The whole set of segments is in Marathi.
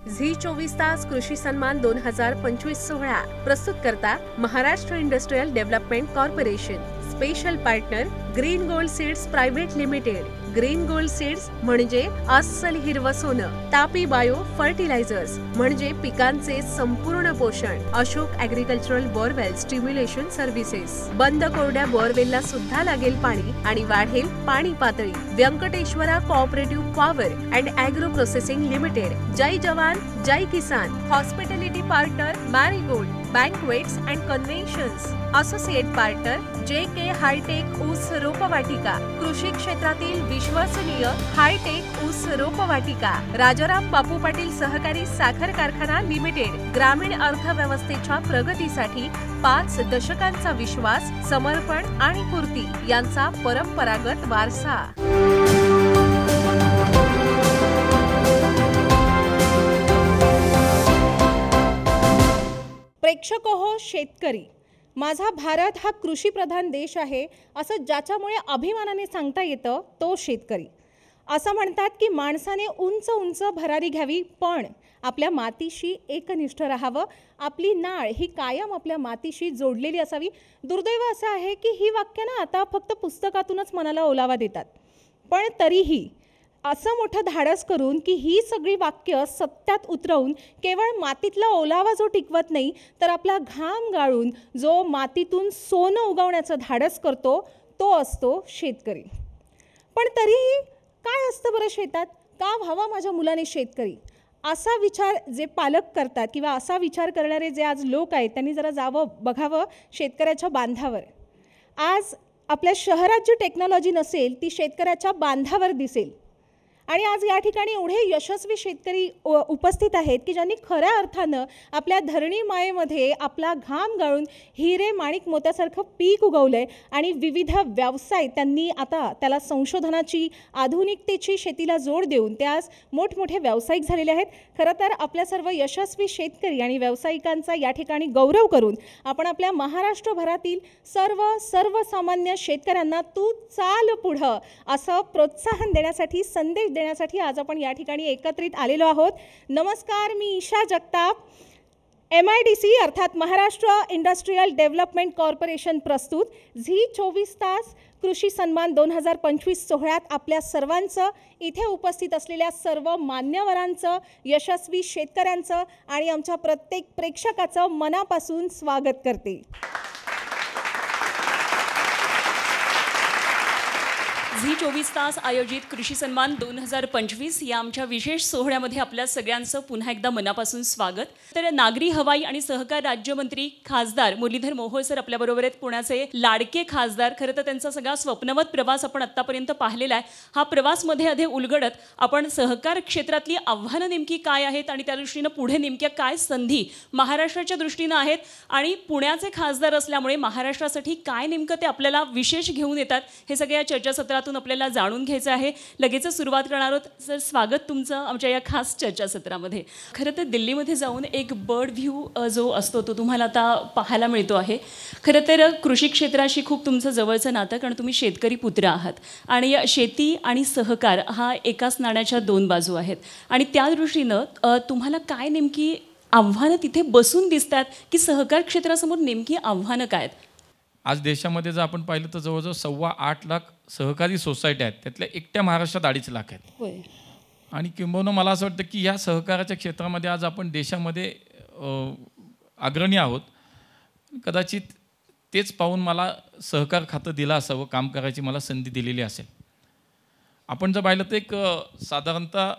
झी 24 तास कृषी सन्मान 2025 सोहळा प्रस्तुत करता Maharashtra industrial development corporation. Special partner green gold seeds private limited. Green gold seeds म्हणजे अस्सल हिरवं सोनं. तापी बायो फर्टिलायझर्स म्हणजे पिकांचे संपूर्ण पोषण. Ashok agricultural borewell stimulation services. बंद कोरड्या बोरवेलला सुद्धा लागेल पाणी आणि वाढेल पाणी पातळी. Venkateshwara cooperative power and agro processing limited. जय जवान जय किसान. Hospitality partner marigold banquets and conventions. Associate partner JK hi tech ऊस रोपवाटिका. कृषी क्षेत्रातील विश्वसनीय हायटेक ऊस रोपवाटिका. राजाराम बापू पाटील सहकारी साखर कारखाना लिमिटेड. ग्रामीण अर्थव्यवस्थेच्या प्रगतीसाठी 5 दशकांचा विश्वास, समर्पण आणि पूर्ती यांचा परंपरागत वारसा. प्रेक्षक हो शेतकरी, माझा भारत हा कृषीप्रधान देश आहे असं ज्याच्यामुळे अभिमानाने सांगता येतं तो शेतकरी. असं म्हणतात की माणसाने उंच उंच भरारी घ्यावी पण आपल्या मातीशी एकनिष्ठ राहावं. आपली नाळ ही कायम आपल्या मातीशी जोडलेली असावी. दुर्दैव असं आहे की ही वाक्य ना आता फक्त पुस्तकातूनच मनाला ओलावा देतात. पण तरीही असं मोठं धाडस करून की ही सगळी वाक्य सत्यात उतरवून केवळ मातीतला ओलावा जो टिकवत नाही तर आपला घाम गाळून जो मातीतून सोनं उगवण्याचं धाडस करतो तो असतो शेतकरी. पण तरीही काय असतं बरं शेतात? का व्हावं माझ्या मुलाने शेतकरी? असा विचार जे पालक करतात किंवा असा विचार करणारे जे आज लोक आहेत त्यांनी जरा जावं बघावं शेतकऱ्याच्या बांधावर. आज आपल्या शहरात जी टेक्नॉलॉजी नसेल ती शेतकऱ्याच्या बांधावर दिसेल. आणि आज या ठिकाणी एवढे यशस्वी शेतकरी उपस्थित आहेत की ज्यांनी खऱ्या अर्थानं आपल्या धरणी मायेमध्ये आपला घाम गाळून हिरे माणिक मोत्यासारखं पीक उगवलंय आणि विविध व्यवसाय त्यांनी आता त्याला संशोधनाची, आधुनिकतेची शेतीला जोड देऊन ते आज मोठमोठे व्यावसायिक झालेले आहेत. खरं तर आपल्या सर्व यशस्वी शेतकरी आणि व्यावसायिकांचा या ठिकाणी गौरव करून आपण आपल्या महाराष्ट्रभरातील सर्वसामान्य शेतकऱ्यांना तू चाल पुढं असं प्रोत्साहन देण्यासाठी, संदेश देण्यासाठी आज आपण या ठिकाणी एकत्रित आलेलो आहोत. नमस्कार, मी ईशा जगताप. MIDC अर्थात महाराष्ट्र इंडस्ट्रियल डेव्हलपमेंट कॉर्पोरेशन प्रस्तुत झी 24 तास कृषी सन्मान 2025 सोहळ्यात आपल्या सर्वांचं, इथे उपस्थित असलेल्या सर्व मान्यवरांचं, यशस्वी शेतकऱ्यांचं आणि आमच्या प्रत्येक प्रेक्षकाचं मनापासून स्वागत करते. झी 24 तास आयोजित कृषी सन्मान 2025 या आमच्या विशेष सोहळ्यामध्ये आपल्या सगळ्यांचं पुन्हा एकदा मनापासून स्वागत. तर नागरी हवाई आणि सहकार राज्यमंत्री खासदार मुरलीधर मोहोळ सर आपल्याबरोबर आहेत. पुण्याचे लाडके खासदार. खरं तर त्यांचा सगळा स्वप्नवत प्रवास आपण आत्तापर्यंत पाहिलेला आहे. हा प्रवास मध्ये उलगडत आपण सहकार क्षेत्रातली आव्हानं नेमकी काय आहेत आणि त्या दृष्टीनं पुढे नेमक्या काय संधी महाराष्ट्राच्या दृष्टीनं आहेत आणि पुण्याचे खासदार असल्यामुळे महाराष्ट्रासाठी काय नेमकं ते आपल्याला विशेष घेऊन येतात हे सगळ्या चर्चासत्रात आपल्याला जाणून घ्यायचं आहे. लगेच सुरुवात करणार आहोत. सर, स्वागत तुमचं आमच्या या खास चर्चासत्रामध्ये. खरं तर दिल्लीमध्ये जाऊन एक बर्ड व्ह्यू जो असतो तो तुम्हाला आता पाहायला मिळतो आहे. खरं तर कृषी क्षेत्राशी खूप तुमचं जवळचं नातं, कारण तुम्ही शेतकरी पुत्र आहात आणि शेती आणि सहकार हा एकाच नाण्याच्या 2 बाजू आहेत. आणि त्या दृष्टीनं तुम्हाला काय नेमकी आव्हानं तिथे बसून दिसतात की सहकार क्षेत्रासमोर नेमकी आव्हानं काय आहेत? आज देशामध्ये जर आपण पाहिलं तर जवळजवळ 8.25 लाख सहकारी सोसायटी आहेत. त्यातल्या एकट्या महाराष्ट्रात 2.5 लाख आहेत. आणि किंबहुना मला असं वाटतं की या सहकाराच्या क्षेत्रामध्ये आज आपण देशामध्ये अग्रणी आहोत. कदाचित तेच पाहून मला सहकार खातं दिलं असावं, काम करायची मला संधी दिलेली असेल. आपण जर पाहिलं तर एक साधारणतः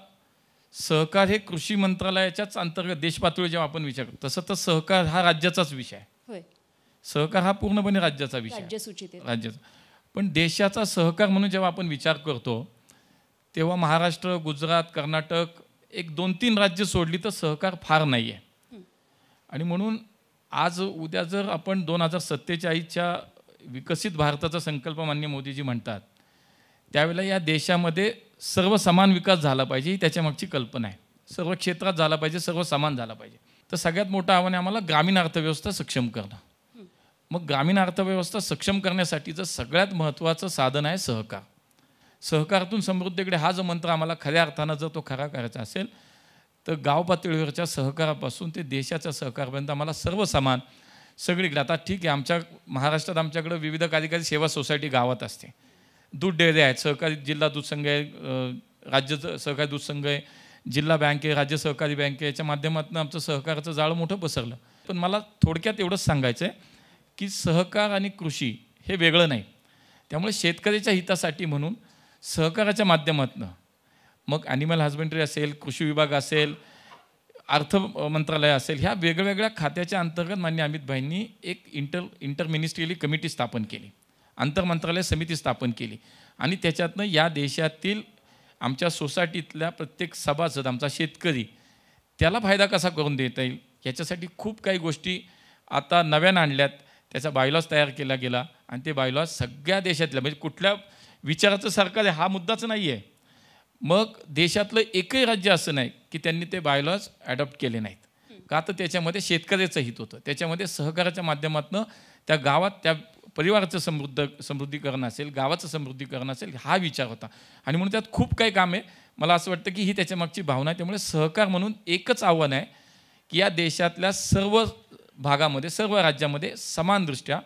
सहकार हे कृषी मंत्रालयाच्याच अंतर्गत देशपातळीवर जेव्हा आपण विचार करतो तसं तर सहकार हा राज्याचाच विषय आहे. सहकार हा पूर्णपणे राज्याचा विषय आहे, राज्याचा. पण देशाचा सहकार म्हणून जेव्हा आपण विचार करतो तेव्हा महाराष्ट्र, गुजरात, कर्नाटक एक 2-3 राज्य सोडली तर सहकार फार नाही आहे. आणि म्हणून आज उद्या जर आपण 2047च्या विकसित भारताचा संकल्प माननीय मोदीजी म्हणतात त्यावेळेला या देशामध्ये सर्व समान विकास झाला पाहिजे ही त्याच्यामागची कल्पना आहे. सर्व क्षेत्रात झाला पाहिजे, सर्व समान झाला पाहिजे. तर सगळ्यात मोठं आव्हान आहे आम्हाला ग्रामीण अर्थव्यवस्था सक्षम करणं. मग ग्रामीण अर्थव्यवस्था सक्षम करण्यासाठीचं सगळ्यात महत्त्वाचं साधन आहे सहकार. सहकारातून समृद्धीकडे हा जो मंत्र आम्हाला खऱ्या अर्थानं जर तो खरा करायचा असेल तर गाव पातळीवरच्या सहकारापासून ते देशाच्या सहकारापर्यंत आम्हाला सर्व समान सगळीकडे. आता ठीक आहे, आमच्या महाराष्ट्रात आमच्याकडे विविध कार्यकारी सेवा सोसायटी गावात असते, दूध डेअरी आहेत, सहकारी जिल्हा दूध संघ आहे, राज्य सहकारी दूध संघ आहे, जिल्हा बँक आहे, राज्य सहकारी बँक आहे. याच्या माध्यमातून आमचं सहकाराचं जाळं मोठं पसरलं. पण मला थोडक्यात एवढंच सांगायचं आहे की सहकार आणि कृषी हे वेगळं नाही. त्यामुळे शेतकऱ्याच्या हितासाठी म्हणून सहकाराच्या माध्यमातून मग ॲनिमल हजबंड्री असेल, कृषी विभाग असेल, अर्थ मंत्रालय असेल, ह्या वेगवेगळ्या खात्याच्या अंतर्गत माननीय अमित भाईंनी एक इंटर मिनिस्ट्रियली कमिटी स्थापन केली, आंतरमंत्रालय समिती स्थापन केली. आणि त्याच्यातनं या देशातील आमच्या सोसायटीतल्या प्रत्येक सभासद, आमचा शेतकरी, त्याला फायदा कसा करून देता येईल याच्यासाठी खूप काही गोष्टी आता नव्यानं आणल्यात. त्याचा बायलॉज तयार केला गेला आणि ते बायलॉज सगळ्या देशातल्या, म्हणजे कुठल्या विचाराचं सरकार आहे हा मुद्दाच नाही आहे. मग देशातलं एकही राज्य असं नाही की त्यांनी ते बायलॉज ॲडॉप्ट केले नाहीत. का तर त्याच्यामध्ये शेतकऱ्याचं हित होतं, त्याच्यामध्ये सहकाराच्या माध्यमातून त्या गावात त्या परिवाराचं समृद्धीकरण असेल, गावाचं समृद्धीकरण असेल, हा विचार होता. आणि म्हणून त्यात खूप काही काम आहे. मला असं वाटतं की ही त्याच्यामागची भावना आहे. त्यामुळे सहकार म्हणून एकच आव्हान आहे की या देशातल्या सर्व भागामध्ये, सर्व राज्यामध्ये समानदृष्ट्या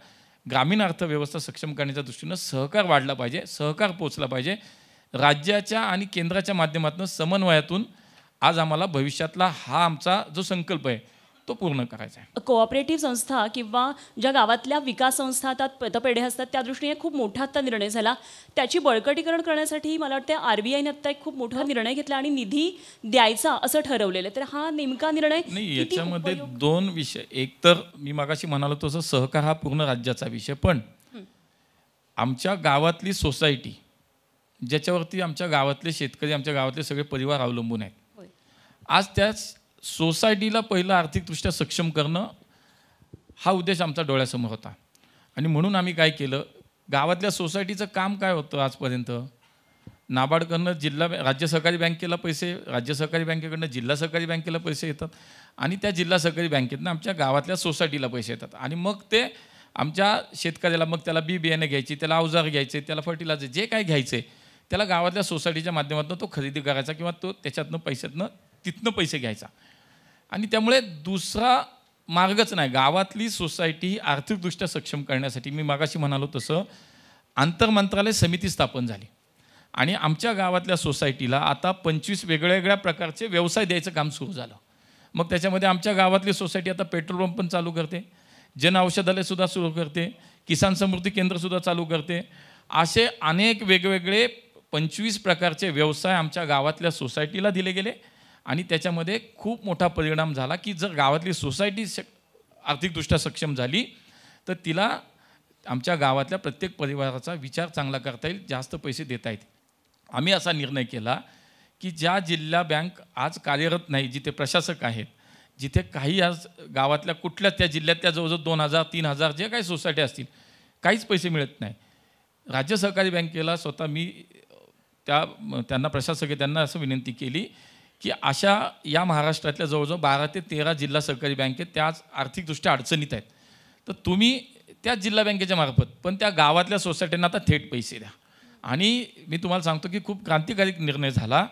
ग्रामीण अर्थव्यवस्था सक्षम करण्याच्या दृष्टीनं सहकार वाढला पाहिजे, सहकार पोचला पाहिजे. राज्याच्या आणि केंद्राच्या माध्यमातून समन्वयातून आज आम्हाला भविष्यातला हा आमचा जो संकल्प आहे तो पूर्ण करायचा आहे. कोऑपरेटिव्ह संस्था किंवा ज्या गावातल्या विकास संस्था आता पतपेढ्या असतात त्या दृष्टीने खूप मोठा आता निर्णय झाला. त्याची बळकटीकरण करण्यासाठी मला वाटतं RBIने आता एक खूप मोठा निर्णय घेतला आणि निधी द्यायचा असं ठरवलेलं आहे. तर हा नेमका निर्णय नाही, याच्यामध्ये दोन विषय. एक तर मी मागाशी म्हणालो तसं सहकार हा पूर्ण राज्याचा विषय, पण आमच्या गावातली सोसायटी ज्याच्यावरती आमच्या गावातले शेतकरी, आमच्या गावातले सगळे परिवार अवलंबून आहेत, आज त्याच सोसायटीला पहिलं आर्थिकदृष्ट्या सक्षम करणं हा उद्देश आमचा डोळ्यासमोर होता. आणि म्हणून आम्ही काय केलं, गावातल्या सोसायटीचं काम काय होतं आजपर्यंत, नाबार्डकडनं राज्य सहकारी बँकेला पैसे, राज्य सहकारी बँकेकडनं जिल्हा सहकारी बँकेला पैसे येतात आणि त्या जिल्हा सहकारी बँकेतनं आमच्या गावातल्या सोसायटीला पैसे येतात. आणि मग ते आमच्या शेतकऱ्याला, मग त्याला बी बियाणे घ्यायची, त्याला अवजार घ्यायचे, त्याला फर्टिलायझर जे काय घ्यायचे, त्याला गावातल्या सोसायटीच्या माध्यमातून तो खरेदी करायचा किंवा तो त्याच्यातनं पैशातनं तिथनं पैसे घ्यायचा. आणि त्यामुळे दुसरा मार्गच नाही. गावातली सोसायटी ही आर्थिकदृष्ट्या सक्षम करण्यासाठी मी मागाशी म्हणालो तसं आंतरमंत्रालय समिती स्थापन झाली आणि आमच्या गावातल्या सोसायटीला आता 25 वेगवेगळ्या प्रकारचे व्यवसाय द्यायचं काम सुरू झालं. मग त्याच्यामध्ये आमच्या गावातली सोसायटी आता पेट्रोल पंप पण चालू करते, जन औषधालयसुद्धा सुरू करते, किसान समृद्धी केंद्रसुद्धा चालू करते. असे अनेक वेगवेगळे 25 प्रकारचे व्यवसाय आमच्या गावातल्या सोसायटीला दिले गेले आणि त्याच्यामध्ये खूप मोठा परिणाम झाला की जर गावातली सोसायटी आर्थिकदृष्ट्या सक्षम झाली तर तिला आमच्या गावातल्या प्रत्येक परिवाराचा विचार चांगला करता येईल, जास्त पैसे देता येतील. आम्ही असा निर्णय केला की ज्या जिल्हा बँक आज कार्यरत नाही, जिथे प्रशासक आहेत, जिथे काही आज गावातल्या कुठल्या त्या जिल्ह्यातल्या जवळजवळ 2000-3000 जे काही सोसायटी असतील, काहीच पैसे मिळत नाही. राज्य सहकारी बँकेला स्वतः मी त्यांना प्रशासक आहे त्यांना असं विनंती केली की अशा या महाराष्ट्रातल्या जवळजवळ 12 ते 13 जिल्हा सहकारी बँकेत त्या आज आर्थिकदृष्ट्या अडचणीत आहेत, तर तुम्ही त्या जिल्हा बँकेच्या मार्फत पण त्या गावातल्या सोसायटींना आता थेट पैसे द्या. आणि मी तुम्हाला सांगतो की खूप क्रांतिकारी निर्णय झाला.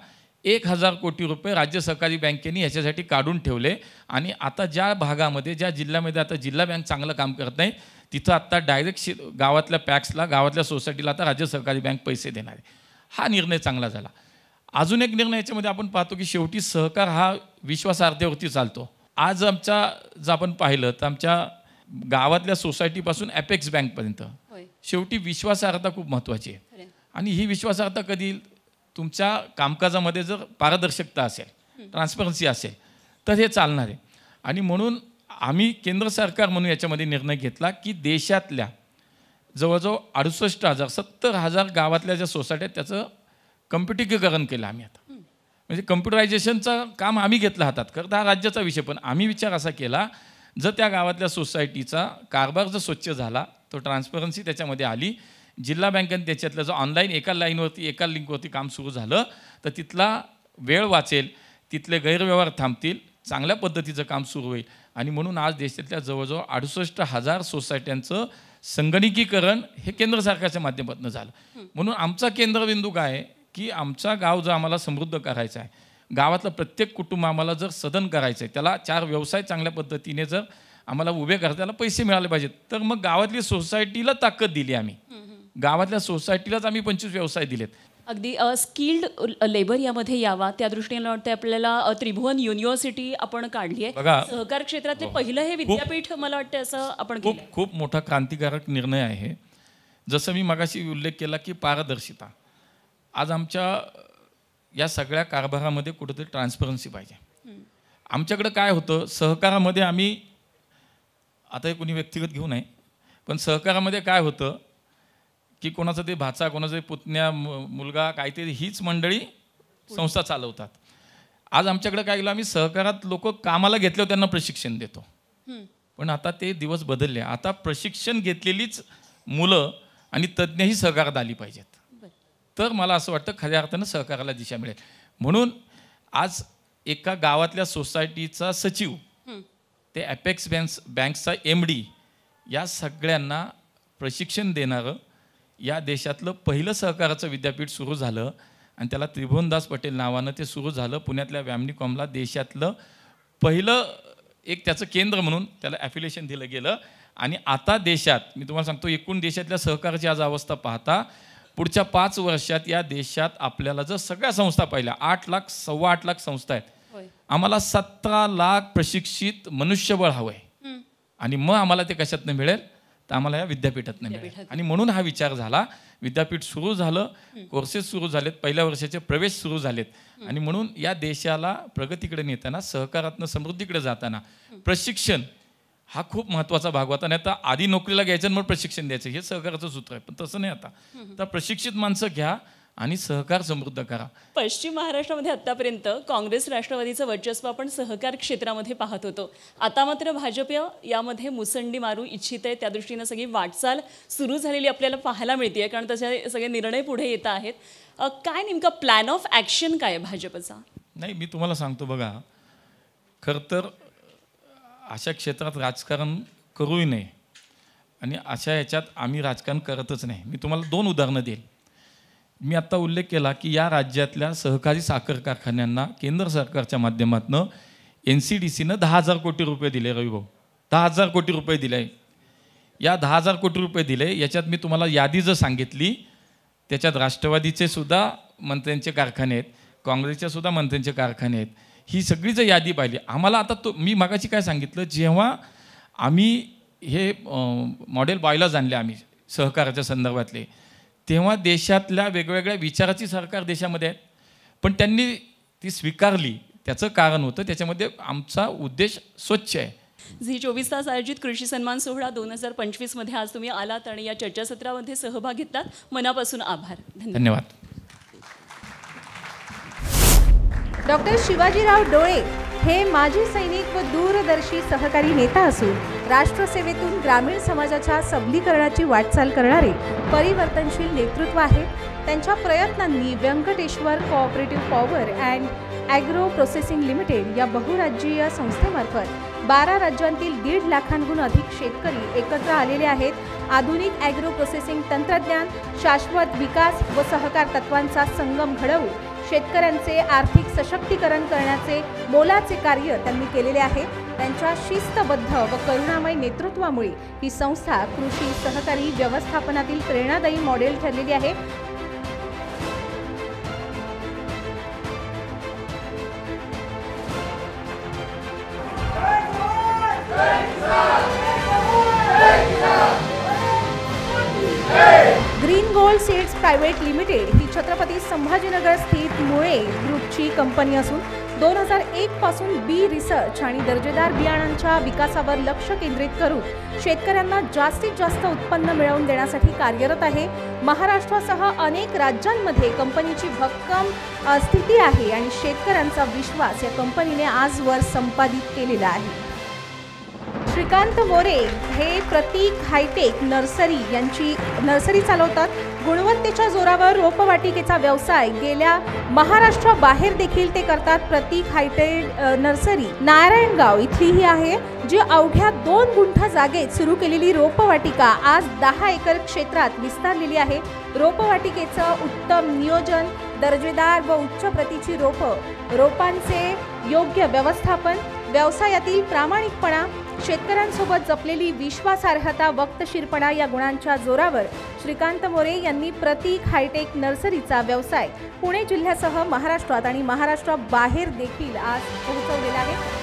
1000 कोटी रुपये राज्य सहकारी बँकेने याच्यासाठी काढून ठेवले आणि आता ज्या भागामध्ये, ज्या जिल्ह्यामध्ये आता जिल्हा बँक चांगलं काम करत नाही तिथं आता डायरेक्ट गावातल्या पॅक्सला, गावातल्या सोसायटीला आता राज्य सहकारी बँक पैसे देणार आहे. हा निर्णय चांगला झाला. अजून एक निर्णय याच्यामध्ये आपण पाहतो की शेवटी सहकार हा विश्वासार्हतेवरती चालतो. आज आमच्या जर आपण पाहिलं तर आमच्या गावातल्या सोसायटीपासून ॲपेक्स बँकपर्यंत शेवटी विश्वासार्हता खूप महत्त्वाची आहे. आणि ही विश्वासार्हता कधी येईल, तुमच्या कामकाजामध्ये जर पारदर्शकता असेल, ट्रान्सपरन्सी असेल तर हे चालणार आहे. आणि म्हणून आम्ही केंद्र सरकार म्हणून याच्यामध्ये निर्णय घेतला की देशातल्या जवळजवळ 68,000 70,000 गावातल्या ज्या सोसायटी आहेत त्याचं कम्प्युटरीकरण केलं आम्ही आता. म्हणजे कम्प्युटरायझेशनचं काम आम्ही घेतलं हातात. खरं तर हा राज्याचा विषय, पण आम्ही विचार असा केला जर त्या गावातल्या सोसायटीचा कारभार जर स्वच्छ झाला, तो ट्रान्सपरन्सी त्याच्यामध्ये आली, जिल्हा बँकेने त्याच्यातलं जो ऑनलाईन एका लाईनवरती, एका लिंकवरती काम सुरू झालं तर तिथला वेळ वाचेल, तिथले गैरव्यवहार थांबतील, चांगल्या पद्धतीचं काम सुरू होईल. आणि म्हणून आज देशातल्या जवळजवळ 68,000 सोसायट्यांचं संगणकीकरण हे केंद्र सरकारच्या माध्यमातून झालं. म्हणून आमचा केंद्रबिंदू काय आहे की आमचा गाव जर आम्हाला समृद्ध करायचा आहे, गावातलं प्रत्येक कुटुंब आम्हाला जर सदन करायचं आहे, त्याला 4 व्यवसाय चांगल्या पद्धतीने जर आम्हाला उभे करता, त्याला पैसे मिळाले पाहिजेत, तर मग गावातली सोसायटीला ताकद दिली आम्ही. गावातल्या सोसायटीलाच आम्ही 25 व्यवसाय दिलेत. अगदी स्किल्ड लेबर यामध्ये यावा त्या दृष्टीने वाटतं आपल्याला त्रिभुवन युनिव्हर्सिटी आपण काढली आहे. बघा, सहकार क्षेत्रातले पहिलं हे विद्यापीठ मला वाटतं असं आपण केलं. खूप मोठा क्रांतिकारक निर्णय आहे. जसं मी मगाशी उल्लेख केला की पारदर्शिता, आज आमच्या या सगळ्या कारभारामध्ये कुठेतरी ट्रान्सपरन्सी पाहिजे. आमच्याकडे काय होतं, सहकारामध्ये आम्ही, आता हे कोणी व्यक्तिगत घेऊ नये, पण सहकारामध्ये काय होतं की कोणाचा ते भाचा, कोणाचा ते पुतण्या, मुलगा, काहीतरी हीच मंडळी संस्था चालवतात. आज आमच्याकडे काय केलं, आम्ही सहकारात लोक कामाला घेतल्यावर त्यांना प्रशिक्षण देतो, पण आता ते दिवस बदलले. आता प्रशिक्षण घेतलेलीच मुलं आणि तज्ज्ञही सहकारात आली पाहिजेत, तर मला असं वाटतं खऱ्या अर्थानं सहकाराला दिशा मिळेल. म्हणून आज एका गावातल्या सोसायटीचा सचिव ते ॲपेक्स बँक्सचा MD या सगळ्यांना प्रशिक्षण देणारं या देशातलं पहिलं सहकाराचं विद्यापीठ सुरू झालं आणि त्याला त्रिभुवनदास पटेल नावानं ते सुरू झालं. पुण्यातल्या व्यामनीकॉमला देशातलं पहिलं एक त्याचं केंद्र म्हणून त्याला ॲफिलिएशन दिलं गेलं. आणि आता देशात मी तुम्हाला सांगतो, एकूण देशातल्या सहकाराची आज अवस्था पाहता, पुढच्या 5 वर्षात या देशात आपल्याला जर सगळ्या संस्था पाहिल्या, 8 लाख 8.25 लाख संस्था आहेत, आम्हाला 17 लाख प्रशिक्षित मनुष्यबळ हवं आहे. आणि मग आम्हाला ते कशातनं मिळेल, तर आम्हाला या विद्यापीठातनं मिळेल. आणि म्हणून हा विचार झाला, विद्यापीठ सुरू झालं, कोर्सेस सुरू झालेत, पहिल्या वर्षाचे प्रवेश सुरू झालेत. आणि म्हणून या देशाला प्रगतीकडे नेताना, सहकारातनं समृद्धीकडे जाताना प्रशिक्षण हा खूप महत्त्वाचा भाग होता. नाही तर आधी नोकरीला घ्यायचं आणि मग प्रशिक्षण द्यायचं, हे सहकाराचं सूत्र आहे, पण तसं नाही. आता तर प्रशिक्षित माणसं घ्या आणि सहकार समृद्ध करा. पश्चिम महाराष्ट्रामध्ये आतापर्यंत काँग्रेस राष्ट्रवादीचं वर्चस्व आपण सहकार क्षेत्रामध्ये पाहत होतो. आता मात्र भाजप यामध्ये मुसंडी मारू इच्छित आहे, त्या दृष्टीनं सगळी वाटचाल सुरू झालेली आपल्याला पाहायला मिळते, कारण तसे सगळे निर्णय पुढे येत आहेत. काय नेमका प्लॅन ऑफ ॲक्शन काय आहे भाजपचा? नाही, मी तुम्हाला सांगतो बघा, खरं तर अशा क्षेत्रात राजकारण करूही नये आणि अशा ह्याच्यात आम्ही राजकारण करतच नाही. मी तुम्हाला 2 उदाहरणं देईल. मी आत्ता उल्लेख केला की या राज्यातल्या सहकारी साखर कारखान्यांना केंद्र सरकारच्या माध्यमातून NCDCनं 10,000 कोटी रुपये दिले. रविभाऊ, 10,000 कोटी रुपये दिले. या 10,000 कोटी रुपये दिले, याच्यात मी तुम्हाला यादी जर सांगितली, त्याच्यात राष्ट्रवादीचे सुद्धा मंत्र्यांचे कारखाने आहेत, काँग्रेसच्या सुद्धा मंत्र्यांचे कारखाने आहेत. ही सगळी जर यादी पाहिली, आम्हाला आता मी मागाशी काय सांगितलं, जेव्हा आम्ही हे मॉडेल बायलॉज आणले आम्ही सहकाराच्या संदर्भातले, तेव्हा देशातल्या वेगवेगळ्या विचाराची सरकार देशामध्ये आहेत, पण त्यांनी ती स्वीकारली. त्याचं कारण होतं, त्याच्यामध्ये आमचा उद्देश स्वच्छ आहे. झी 24 तास आयोजित कृषी सन्मान सोहळा 2025 मध्ये आज तुम्ही आलात आणि या चर्चासत्रामध्ये सहभाग घेतलात, मनापासून आभार. धन्यवाद. डॉक्टर शिवाजीराव डोळे हे माजी सैनिक व दूरदर्शी सहकारी नेता असून राष्ट्रसेवेतून ग्रामीण समाजाच्या सबलीकरणाची वाटचाल करणारे परिवर्तनशील नेतृत्व आहे. त्यांच्या प्रयत्नांनी Venkateshwar cooperative power and agro processing limited या बहुराज्यीय संस्थेमार्फत 12 राज्यांतील 1.5 लाखांहून अधिक शेतकरी एकत्र आलेले आहेत. आधुनिक ॲग्रो प्रोसेसिंग तंत्रज्ञान, शाश्वत विकास व सहकार तत्वांचा संगम घडवून शेतकऱ्यांचे आर्थिक सशक्तीकरण करण्याचे मोलाचे कार्य त्यांनी केलेले आहे. त्यांच्या शिस्तबद्ध व करुणामय नेतृत्वामुळे ही संस्था कृषी सहकारी व्यवस्थापनातील प्रेरणादायी मॉडेल ठरलेली आहे. Green gold seeds private limited ही छत्रपती संभाजीनगर स्थित मुळे ग्रुपची कंपनी असून 2001 पासून बी रिसर्च आणि दर्जेदार बियाणांच्या विकासावर लक्ष केंद्रित करून शेतकऱ्यांना जास्तीत जास्त उत्पन्न मिळवून देण्यासाठी कार्यरत आहे. महाराष्ट्रासह अनेक राज्यांमध्ये कंपनीची भक्कम स्थिती आहे आणि शेतकऱ्यांचा विश्वास या कंपनीने आजवर संपादित केलेला आहे. श्रीकांत मोरे हे प्रतीक हायटेक नर्सरी यांची नर्सरी चालवतात. गुणवत्तेच्या जोरावर रोपवाटिकेचा व्यवसाय गेल्या महाराष्ट्राबाहेर देखील ते करतात. प्रतीक हायटेक नर्सरी नारायणगाव इथली ही आहे, जी अवघ्या 2 गुंठ जागेत सुरू केलेली रोपवाटिका आज 10 एकर क्षेत्रात विस्तारलेली आहे. रोपवाटिकेचं उत्तम नियोजन, दर्जेदार व उच्च प्रतीची रोपांचे योग्य व्यवस्थापन, व्यवसायातील प्रामाणिकपणा, शेतकऱ्यांसोबत जपलेली विश्वासार्हता, वक्तशीरपणा या गुणांच्या जोरावर श्रीकांत मोरे यांनी प्रतीक हायटेक नर्सरीचा व्यवसाय पुणे जिल्ह्यासह महाराष्ट्रात आणि महाराष्ट्राबाहेर देखील आज पोहोचवलेला आहे.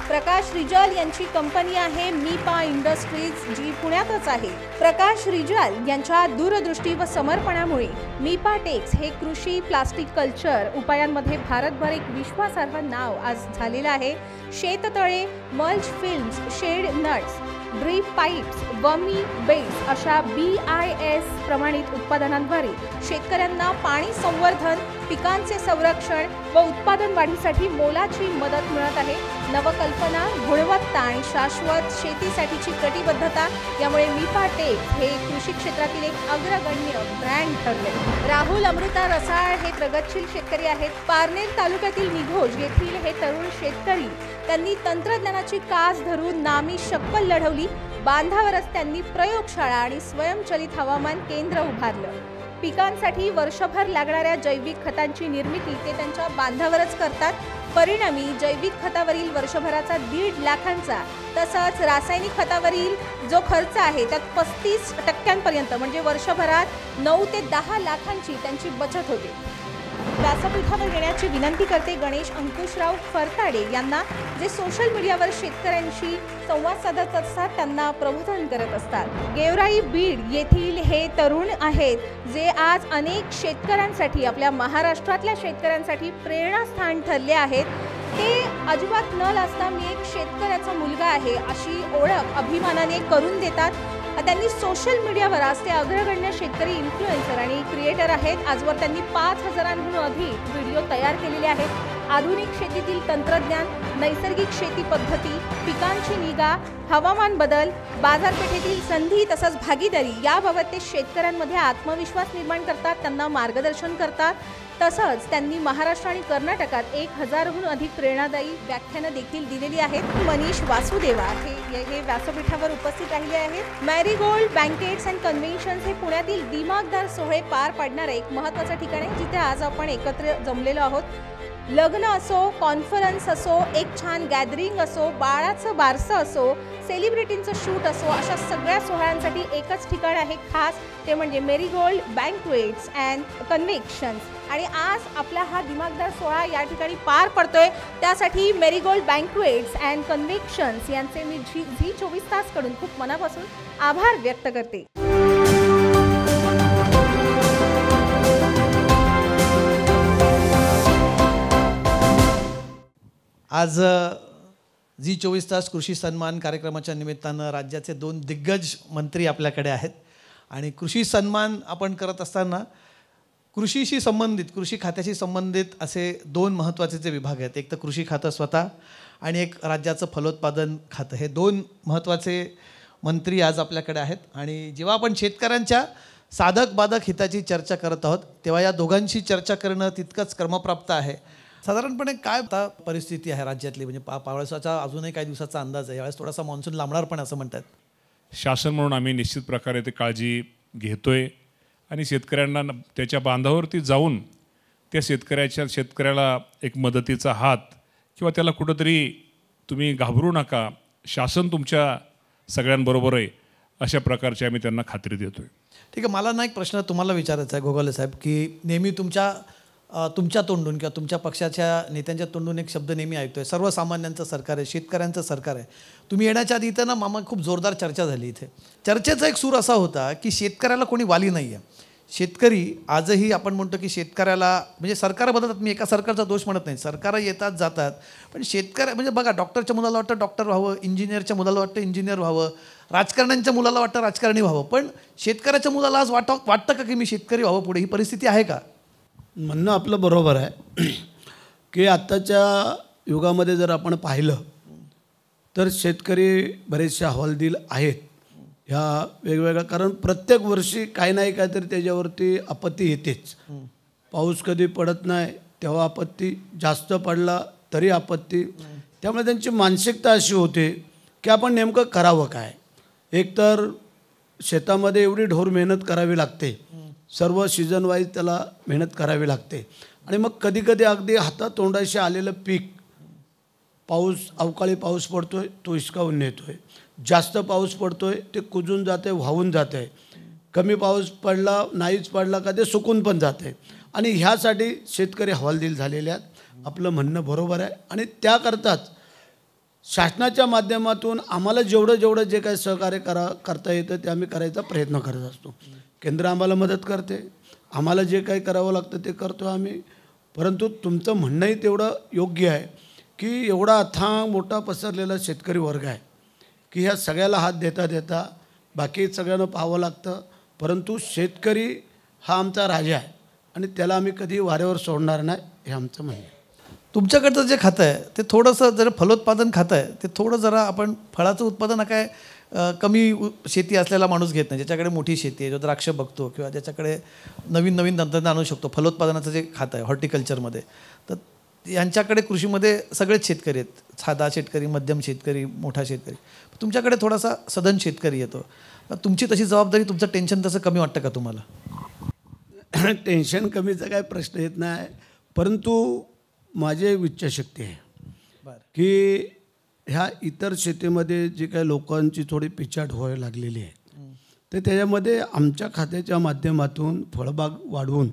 प्रकाश रिजाल यांची कंपनी आहे मीपा इंडस्ट्रीज, जी पुण्यातच आहे. प्रकाश रिजाल यांच्या दूरदृष्टी व समर्पणामुळे मीपा टेक्स हे कृषी प्लास्टिक कल्चर उपायांमध्ये भारतभर एक विश्वासार्ह नाव आज झालेलं आहे. शेततळे, mulch films, shade nets, drip pipes, वमी बेस अशा BIS प्रमाणित उत्पादनांद्वारे शेतकऱ्यांना पाणी संवर्धन, पिकांचे संरक्षण व उत्पादन वाढीसाठी मोलाची मदत मिळत आहे. नवकल्पना, गुणवत्ता आणि शाश्वत शेतीसाठीची कटिबद्धता यामुळे मीपा टेक हे कृषी क्षेत्रातील एक अग्रगण्य ब्रँड ठरले. राहुल अमृता रसाळ हे प्रगतशील शेतकरी आहेत. पारनेर तालुक्यातील निघोज येथील हे तरुण शेतकरी त्यांनी तंत्रज्ञानाची कास धरून नामी शक्कल लढवली. बांधावरच त्यांनी प्रयोगशाळा आणि स्वयंचलित हवामान केंद्र उभारलं. पिकांसाठी वर्षभर लागणाऱ्या जैविक खतांची निर्मिती ते त्यांच्या बांधावरच करतात. परिणामी जैविक खतावरील वर्षभराचा 1.5 लाखांचा तसंच रासायनिक खतावरील जो खर्च आहे त्यात 35% म्हणजे वर्षभरात 9 ते 10 लाखांची त्यांची बचत होते. व्यासपीठावर येण्याची विनंती करते गणेश अंकुशराव फरताडे यांना, जे सोशल मीडियावर शेतकऱ्यांशी संवाद साधत असतात, त्यांना प्रबोधन करत असतात. गेवराई बीड येथील हे तरुण आहेत, जे आज अनेक शेतकऱ्यांसाठी, आपल्या महाराष्ट्रातल्या शेतकऱ्यांसाठी प्रेरणास्थान ठरले आहेत. ते अजिबात न लाजता मी एक शेतकऱ्याचा मुलगा आहे अशी ओळख अभिमानाने करून देतात. त्यांनी सोशल मीडियावर आज ते अग्रगण्य शेतकरी इन्फ्लुएन्सर आणि क्रिएटर आहेत. आजवर त्यांनी 5,000हून अधिक व्हिडिओ तयार केलेले आहेत. आधुनिक शेतीतील तंत्रज्ञान, नैसर्गिक शेती पद्धती, पिकांची निगा, हवामान बदल, बाजारपेठेतील संधी तसंच भागीदारी याबाबत ते शेतकऱ्यांमध्ये आत्मविश्वास निर्माण करतात, त्यांना मार्गदर्शन करतात. तसंच त्यांनी महाराष्ट्र आणि कर्नाटकात 1000हून अधिक प्रेरणादायी व्याख्यानं देखील दिलेली आहेत. मनीष वासुदेवा हे व्यासपीठावर उपस्थित राहिले आहेत. मॅरीगोल्ड बँकेट्स अँड कन्व्हेन्शन्स हे पुण्यातील दिमागदार सोहळे पार पाडणारं एक महत्त्वाचं ठिकाण आहे, जिथे आज आपण एकत्र जमलेलो आहोत. लग्न असो, कॉन्फरन्स असो, एक छान गॅदरिंग असो, बाळाचं बारसं असो, सेलिब्रिटींचं शूट असो, अशा सगळ्या सोहळ्यांसाठी एकच ठिकाण आहे खास, ते म्हणजे मेरीगोल्ड बँक्वेट्स अँड कन्व्हेन्शन्स. आणि आज आपला हा दिमागदार सोहळा या ठिकाणी पार पडतोय. त्यासाठी मेरीगोल्ड बँक्वेट्स अँड कन्व्हेन्शन्स यांचे मी झी 24 तासकडून खूप मनापासून आभार व्यक्त करते. आज झी 24 तास कृषी सन्मान कार्यक्रमाच्या निमित्तानं राज्याचे 2 दिग्गज मंत्री आपल्याकडे आहेत. आणि कृषी सन्मान आपण करत असताना कृषीशी संबंधित, कृषी खात्याशी संबंधित असे 2 महत्त्वाचे जे विभाग आहेत. एक तर कृषी खातं स्वतः आणि एक राज्याचं फलोत्पादन खातं. हे 2 महत्त्वाचे मंत्री आज आपल्याकडे आहेत. आणि जेव्हा आपण शेतकऱ्यांच्या साधक बाधक हिताची चर्चा करत आहोत, तेव्हा या दोघांशी चर्चा करणं तितकंच क्रमप्राप्त आहे. साधारणपणे काय आता परिस्थिती आहे राज्यातली, म्हणजे पावसाचा अजूनही काही दिवसाचा अंदाज आहे, यावेळेस थोडासा मान्सून लांबणार पण असं म्हणतात. शासन म्हणून आम्ही निश्चित प्रकारे ते काळजी घेतोय आणि शेतकऱ्यांना त्याच्या बांधावरती जाऊन त्या शेतकऱ्याला एक मदतीचा हात किंवा त्याला कुठंतरी तुम्ही घाबरू नका, शासन तुमच्या सगळ्यांबरोबर आहे, अशा प्रकारची आम्ही त्यांना खात्री देतोय. ठीक आहे, मला ना एक प्रश्न तुम्हाला विचारायचा आहे गोगावले साहेब, की नेहमी तुमच्या तोंडून किंवा तुमच्या पक्षाच्या नेत्यांच्या तोंडून एक शब्द नेहमी ऐकतोय, सर्वसामान्यांचं सरकार आहे, शेतकऱ्यांचं सरकार आहे. तुम्ही येण्याच्या आधी इथं ना मामा खूप जोरदार चर्चा झाली. इथे चर्चेचा एक सूर असा होता की शेतकऱ्याला कोणी वाली नाही आहे. शेतकरी आजही आपण म्हणतो की शेतकऱ्याला, म्हणजे सरकार बदलतात, मी एका सरकारचा दोष म्हणत नाही, सरकार येतात जातात, पण म्हणजे बघा, डॉक्टरच्या मुलाला वाटतं डॉक्टर व्हावं, इंजिनियरच्या मुलाला वाटतं इंजिनियर व्हावं, राजकारण्यांच्या मुलाला वाटतं राजकारणी व्हावं, पण शेतकऱ्याच्या मुलाला आज वाटतं का की मी शेतकरी व्हावं पुढे? ही परिस्थिती आहे का? म्हणणं आपलं बरोबर आहे की आत्ताच्या युगामध्ये जर आपण पाहिलं तर शेतकरी बरेचसे हवालदिल आहेत ह्या वेगवेगळ्या, कारण प्रत्येक वर्षी काही नाही काहीतरी त्याच्यावरती आपत्ती येतेच. पाऊस कधी पडत नाही तेव्हा आपत्ती, जास्त पडला तरी आपत्ती. त्यामुळे त्यांची मानसिकता अशी होते की आपण नेमकं करावं काय. एकतर शेतामध्ये एवढी ढोर मेहनत करावी लागते, सर्व सीझन वाईज त्याला मेहनत करावी लागते आणि मग कधी कधी अगदी हातातोंडाशी आलेलं पीक, पाऊस अवकाळी पाऊस पडतोय तो हिसकावून नेतोय, जास्त पाऊस पडतोय ते कुजून जाते, वाहून जाते, कमी पाऊस पडला नाहीच पडला का ते सुकून पण जाते आणि ह्यासाठी शेतकरी हवालदिल झालेले आहेत. आपलं म्हणणं बरोबर आहे आणि त्याकरताच शासनाच्या माध्यमातून आम्हाला जेवढं जे काही सहकार्य करता येतं ते आम्ही करायचा प्रयत्न करत असतो. केंद्र आम्हाला मदत करते, आम्हाला जे काही करावं लागतं ते करतो आम्ही. परंतु तुमचं म्हणणंही तेवढं योग्य आहे की एवढा अथांग मोठा पसरलेला शेतकरी वर्ग आहे की ह्या सगळ्याला हात देता देता बाकी सगळ्यांना पाहावं लागतं. परंतु शेतकरी हा आमचा राजा आहे आणि त्याला आम्ही कधी वाऱ्यावर सोडणार नाही, हे आमचं म्हणणं आहे. तुमच्याकडचं जे खातं आहे ते थोडंसं जर फलोत्पादन खातं आहे ते थोडं जरा आपण फळाचं उत्पादन काय कमी शेती असलेला माणूस घेत नाही, ज्याच्याकडे मोठी शेती आहे, जो द्राक्ष बघतो किंवा ज्याच्याकडे नवीन नवीन तंत्रज्ञान आणू शकतो. फलोत्पादनाचं जे खातं आहे हॉर्टिकल्चरमध्ये, तर यांच्याकडे कृषीमध्ये सगळेच शेतकरी आहेत, साधा शेतकरी, मध्यम शेतकरी, मोठा शेतकरी. तुमच्याकडे थोडासा सधन शेतकरी येतो. तुमची तशी जबाबदारी, तुमचं टेन्शन तसं कमी वाटतं का तुम्हाला? टेन्शन कमीचा काय प्रश्न येत नाही, परंतु माझी एक इच्छाशक्ती आहे की ह्या इतर शेतीमध्ये जी काही लोकांची थोडी पिछाट व्हायला लागलेली आहे तर त्याच्यामध्ये आमच्या खात्याच्या माध्यमातून फळबाग वाढवून,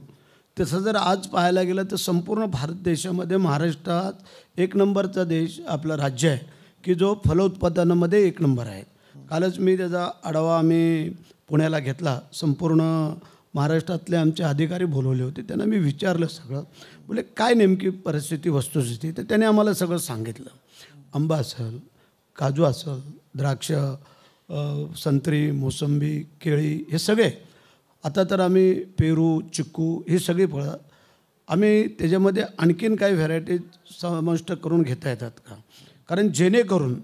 तसं जर आज पाहायला गेलं तर संपूर्ण भारत देशामध्ये महाराष्ट्रात एक नंबरचा देश आपलं राज्य आहे की जो फलोत्पादनामध्ये एक नंबर आहे. कालच मी त्याचा आढावा आम्ही पुण्याला घेतला, संपूर्ण महाराष्ट्रातले आमचे अधिकारी बोलवले होते, त्यांना मी विचारलं सगळं, बोले काय नेमकी परिस्थिती वस्तुस्थिती, तर त्याने आम्हाला सगळं सांगितलं. आंबा असेल, काजू असेल, द्राक्ष, संत्री, मोसंबी, केळी, हे सगळे, आता तर आम्ही पेरू, चिक्कू, ही सगळी फळं आम्ही त्याच्यामध्ये आणखीन काही व्हरायटीज समाविष्ट करून घेता येतात का, कारण जेणेकरून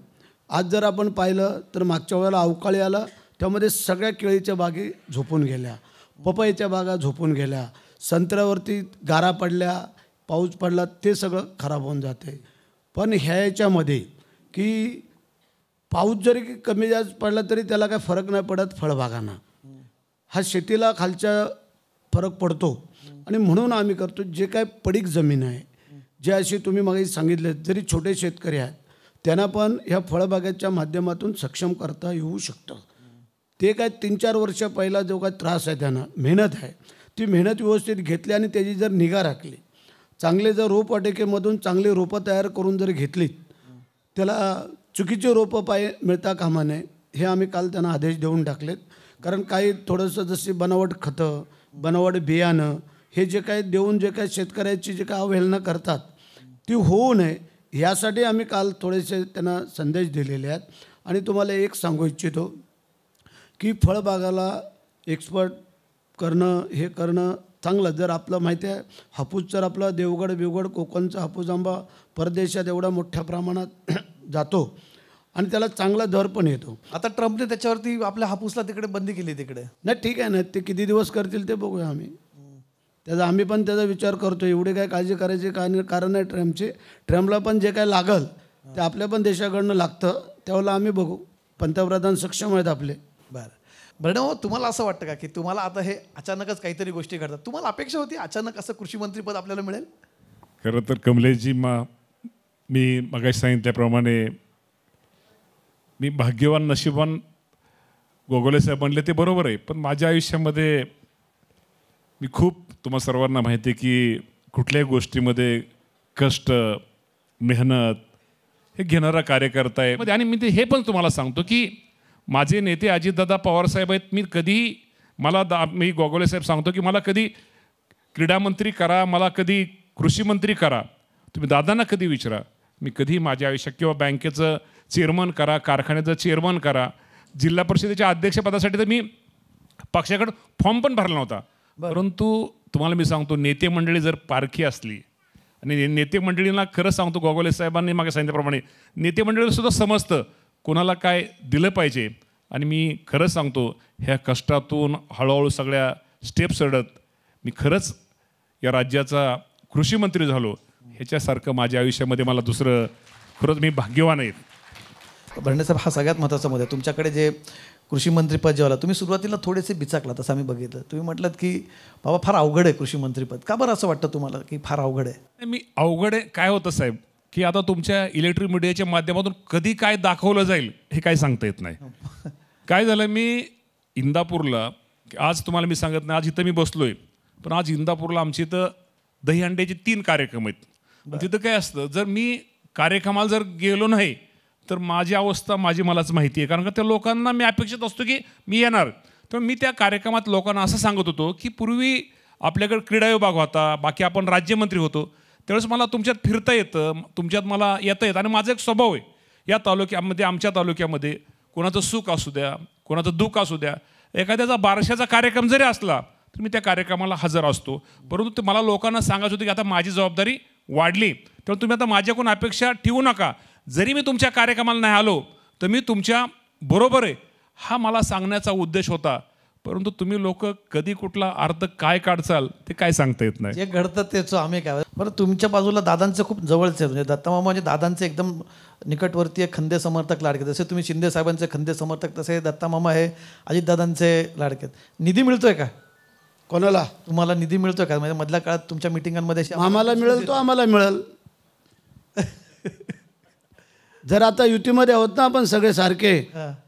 आज जर आपण पाहिलं तर मागच्या वेळेला अवकाळी आला त्यामध्ये सगळ्या केळीच्या बागी झोपून गेल्या, पपईच्या बागा झोपून गेल्या, संत्र्यावरती गारा पडल्या, पाऊस पडला ते सगळं खराब होऊन जाते. पण ह्याच्यामध्ये की पाऊस जरी कमी जास्त पडला तरी त्याला काय फरक नाही पडत फळबागांना, हा शेतीला खालच्या फरक पडतो आणि म्हणून आम्ही करतो जे काय पडीक जमीन आहे, जे अशी तुम्ही मागे सांगितले जरी छोटे शेतकरी आहेत त्यांना पण ह्या फळबागाच्या माध्यमातून सक्षम करता येऊ शकतं. ते काय 3-4 वर्ष पहिला जो काय त्रास आहे त्यांना मेहनत आहे, ती मेहनत व्यवस्थित घेतली आणि त्याची जर निगा राखली, चांगले जर रोपवाटिकेमधून चांगली रोपं तयार करून जर घेतलीत, त्याला चुकीचे रोपं मिळता कामा नये, हे आम्ही काल त्यांना आदेश देऊन टाकलेत. कारण काही थोडंसं जशी बनावट खतं, बनावट बियाणं, हे जे काही देऊन जे काही शेतकऱ्याची जे काही अवहेलना करतात ती होऊ नये, यासाठी आम्ही काल थोडेसे त्यांना संदेश दिलेले आहेत. आणि तुम्हाला एक सांगू इच्छितो की फळबागाला एक्सपर्ट करणं, हे करणं चांगलं. जर आपलं माहिती आहे हापूस, जर आपला देवगड बिवगड कोकणचा हापूस आंबा परदेशात एवढ्या मोठ्या प्रमाणात जातो आणि त्याला चांगला दर पण येतो. आता ट्रम्पने त्याच्यावरती आपल्या हापूसला तिकडे बंदी केली तिकडे. नाही ठीक आहे ना, ते किती दिवस करतील ते बघूया आम्ही. त्याचा आम्ही पण त्याचा विचार करतो, एवढी काय काळजी करायची कारण नाही ट्रम्पची. ट्रम्पला पण जे काय लागल ते आपल्या पण देशाकडनं लागतं, त्यावेळेला आम्ही बघू. पंतप्रधान सक्षम आहेत आपले. बरं बरं, तुम्हाला असं वाटतं का की तुम्हाला आता हे अचानकच काहीतरी गोष्टी घडतात, तुम्हाला अपेक्षा होती अचानक असं कृषी मंत्रीपद आपल्याला मिळेल? खरं तर कमलेशजी, मी मगाशी सांगितल्याप्रमाणे मी भाग्यवान नशीबवान गोगोले साहेब म्हणले ते बरोबर आहे, पण माझ्या आयुष्यामध्ये मी खूप, तुम्हा सर्वांना माहिती आहे की कुठल्याही गोष्टीमध्ये कष्ट, मेहनत हे घेणारा कार्यकर्ता आहे. आणि मी ते हे पण तुम्हाला सांगतो की माझे नेते अजितदादा पवारसाहेब आहेत. मी कधी मी गोगोले साहेब सांगतो की मला कधी क्रीडामंत्री करा, मला कधी कृषी मंत्री करा, तुम्ही दादांना कधी विचारा, मी कधी माझ्या आयुष्यात, किंवा बँकेचं चेअरमन करा, कारखान्याचं चेअरमन करा, जिल्हा परिषदेच्या अध्यक्षपदासाठी तर मी पक्षाकडे फॉर्म पण भरला नव्हता. परंतु तुम्हाला मी सांगतो, नेते मंडळी जर पारखी असली, आणि नेते मंडळींना खरंच सांगतो, गोगोले साहेबांनी मागे सांगितल्याप्रमाणे नेते मंडळीला सुद्धा समजतं कोणाला काय दिलं पाहिजे. आणि मी खरंच सांगतो, ह्या कष्टातून हळूहळू सगळ्या स्टेप चढत मी खरंच या राज्याचा कृषी मंत्री झालो. ह्याच्यासारखं माझ्या आयुष्यामध्ये मला दुसरं, खरंच मी भाग्यवान आहे. भरणे साहेब, हा सगळ्यात महत्त्वाचा मुद्दा आहे. तुमच्याकडे जे कृषी मंत्रीपद जेव्हा तुम्ही सुरुवातीला थोडेसे बिचाकलात असं आम्ही बघितलं. तुम्ही म्हटलात की बाबा फार अवघड आहे कृषी मंत्रीपद. का बरं असं वाटतं तुम्हाला की फार अवघड आहे? मी अवघड आहे काय होतं साहेब, की आता तुमच्या इलेक्ट्रिक मीडियाच्या माध्यमातून कधी काय दाखवलं जाईल हे काय सांगता येत नाही. काय झालं, मी इंदापूरला आज तुम्हाला मी सांगत नाही, आज इथं मी बसलोय, पण आज इंदापूरला आमची इथं दहीहंड्याचे 3 कार्यक्रम आहेत. तिथं काय असतं, जर मी कार्यक्रमाला जर गेलो नाही तर माझी अवस्था मलाच माहिती आहे. कारण का त्या लोकांना मी अपेक्षित असतो की मी येणार. तर मी त्या कार्यक्रमात लोकांना असं सांगत होतो की पूर्वी आपल्याकडे क्रीडा विभाग होता, बाकी आपण राज्यमंत्री होतो, त्यावेळेस मला तुमच्यात फिरता येतं, तुमच्यात मला येता येतं. आणि माझा एक स्वभाव आहे, या तालुक्यामध्ये आमच्या तालुक्यामध्ये कोणाचं सुख असू द्या, कोणाचं दुःख असू द्या, एखाद्याचा बारशाचा कार्यक्रम जरी असला तर मी त्या कार्यक्रमाला हजर असतो. परंतु ते मला लोकांना सांगायचं होतं की आता माझी जबाबदारी वाढली, तर तुम्ही आता माझ्याकडून अपेक्षा ठेवू नका. जरी मी तुमच्या कार्यक्रमाला नाही आलो तर मी तुमच्या बरोबर आहे, हा मला सांगण्याचा उद्देश होता. परंतु तुम्ही लोक कधी कुठला अर्थ काय काढचाल ते काय सांगता येत नाही. जे घडतं तेच आम्ही काय. बरं, तुमच्या बाजूला दादांचे खूप जवळचे म्हणजे दत्तामामा म्हणजे दादांचे एकदम निकटवर्तीय खंदे समर्थक लाडके. जसे तुम्ही शिंदे साहेबांचे खंदे समर्थक, तसे दत्तामामा हे अजितदादांचे लाडके. निधी मिळतोय का कोणाला? तुम्हाला निधी मिळतोय का? म्हणजे मधल्या काळात तुमच्या मिटिंगांमध्ये आम्हाला मिळेल तो आम्हाला मिळेल. जर आता युतीमध्ये आहोत ना आपण सगळे सारखे,